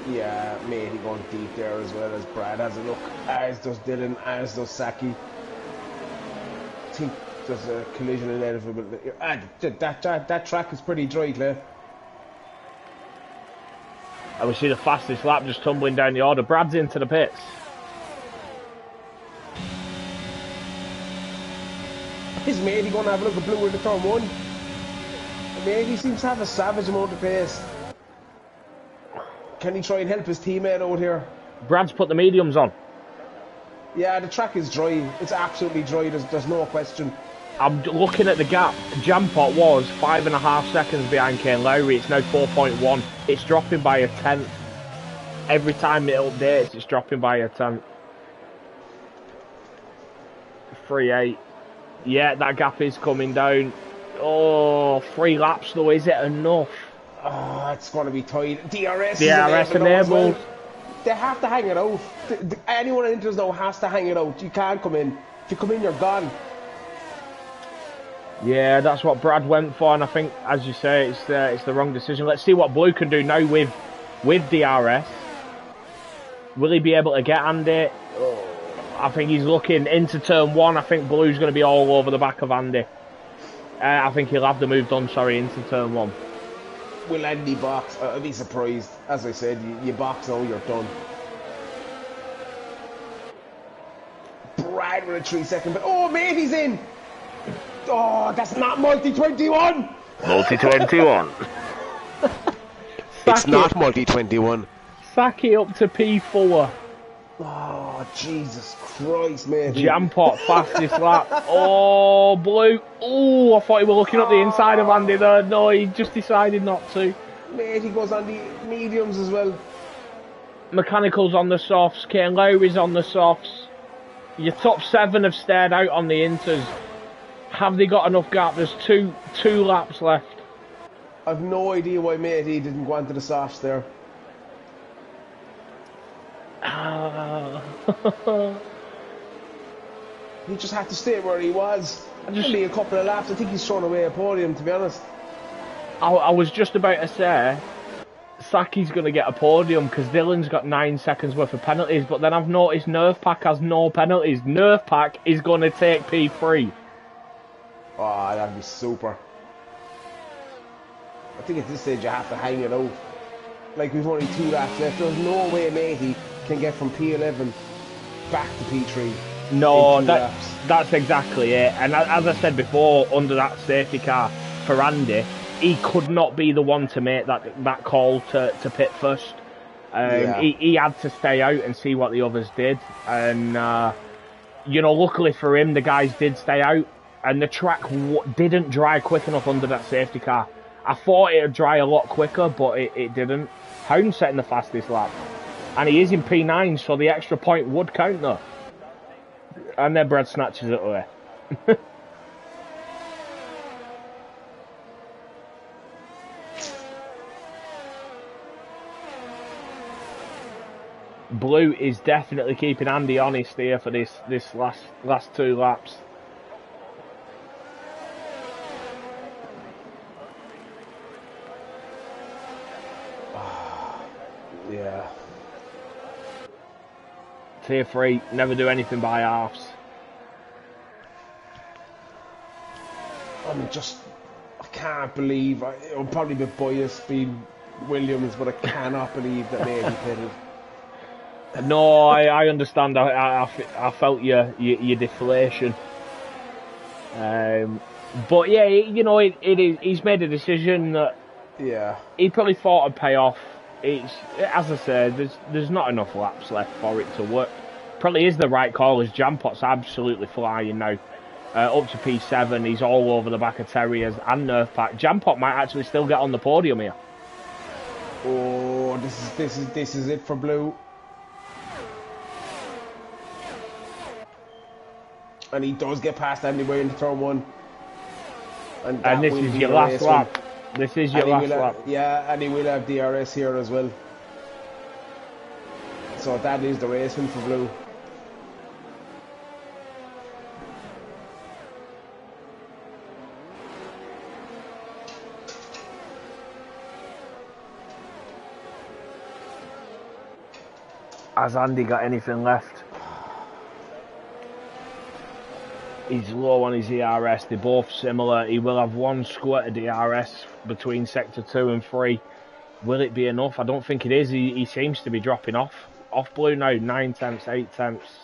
Yeah, Matey going deep there as well as Brad has a look. As does Dylan, as does Saki. I think there's a collision inevitable. That track is pretty dry, Claire. And we see the fastest lap just tumbling down the order. Brad's into the pits. Is Matey going to have a look at Blue in the turn 1? Matey seems to have a savage amount of pace. Can he try and help his teammate out here? Brad's put the mediums on. Yeah, the track is dry. It's absolutely dry. There's no question. I'm looking at the gap. Jampot was 5.5 seconds behind Kane Lowry. It's now 4.1. It's dropping by a tenth. Every time it updates, it's dropping by a tenth. 3.8. Yeah, that gap is coming down. Oh, 3 laps though, is it enough? Oh, it's going to be tight. DRS enabled. Well. They have to hang it out. Anyone in Inters now has to hang it out. You can't come in. If you come in, you're gone. Yeah, that's what Brad went for, and I think, as you say, it's the wrong decision. Let's see what Blue can do now with DRS. Will he be able to get Andy? Oh. I think he's looking into turn 1. I think Blue's going to be all over the back of Andy. I think he'll have the move done, into turn 1. Will Andy box? I'd be surprised. As I said, you box now, you're done. Brad with a 3-second, but oh, Matey's in! Oh, that's not multi-21! Multi-21. It's not multi-21. Saki up to P4. Oh, Jesus Christ, mate. Jampot, fastest lap. Oh, Blue. Oh, I thought he was looking up the inside of Andy there. No, he just decided not to. Mate, he goes on the mediums as well. Mechanicals on the softs. Kane Lowry's on the softs. Your top 7 have stared out on the Inters. Have they got enough gap? There's two laps left. I've no idea why Matey didn't go onto the softs there. He just had to stay where he was. Only a couple of laps. I think he's thrown away a podium, to be honest. I was just about to say Saki's going to get a podium because Dylan's got 9 seconds worth of penalties, but then I've noticed Nerf Pack has no penalties. Nerf Pack is going to take P3. Oh, that'd be super. I think at this stage you have to hang it out. Like, we've only 2 laps left. There's no way Matey can get from P11 back to P3 No, in 2 laps. that's exactly it. And as I said before, under that safety car for Andy, he could not be the one to make that call to pit first. Yeah. He had to stay out and see what the others did. And, you know, luckily for him, the guys did stay out. And the track didn't dry quick enough under that safety car. I thought it would dry a lot quicker, but it didn't. Hound's setting the fastest lap. And he is in P9, so the extra point would count though. And then Brad snatches it away. Blue is definitely keeping Andy honest here for this last 2 laps. Yeah. Tier 3, never do anything by halves. I can't believe, I'm probably a bit biased being Williams, but I cannot believe that Mary pitted. No, I understand. I felt your deflation. But yeah, you know, he's made a decision that he probably thought would pay off. It's, as I said, there's not enough laps left for it to work. Probably is the right call, as Jampot's absolutely flying now. Up to P7, he's all over the back of Terriers and Nerfpack. Jampot might actually still get on the podium here. Oh, this is it for Blue. And he does get past anyway into turn 1. And this is your last lap. This is your last lap. Yeah, and he will have DRS here as well. So that is the race win for Blue. Has Andy got anything left? He's low on his ERS. They're both similar. He will have 1 squirt of DRS between sector 2 and 3. Will it be enough? I don't think it is. He seems to be dropping off Blue now. 9 tenths, 8 tenths.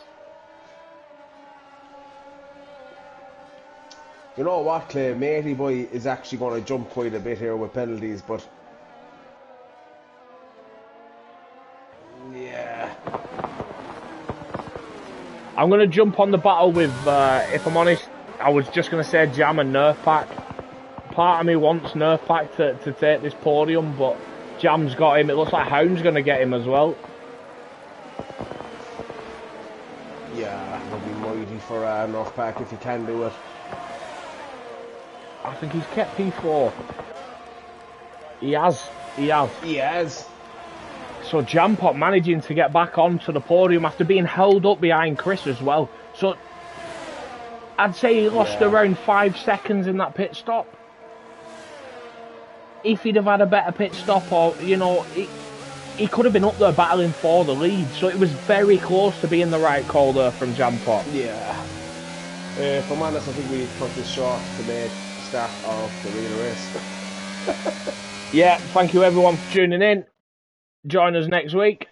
You know what, Clay? Matey Boy is actually going to jump quite a bit here with penalties, but yeah. I'm going to jump on the battle with, if I'm honest, I was just going to say Jam and Nerfpack. Part of me wants Nerfpack to take this podium, but Jam's got him. It looks like Hound's going to get him as well. Yeah, it'll be mighty for Nerfpack if he can do it. I think he's kept P4. He has. He has. So Jampot managing to get back onto the podium after being held up behind Chris as well. So I'd say he lost around 5 seconds in that pit stop. If he'd have had a better pit stop, or, you know, he could have been up there battling for the lead. So it was very close to being the right call there from Jampot. Yeah. If I'm honest, I think we need to cut this short to make start of the real race. Yeah, thank you everyone for tuning in. Join us next week.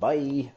Bye.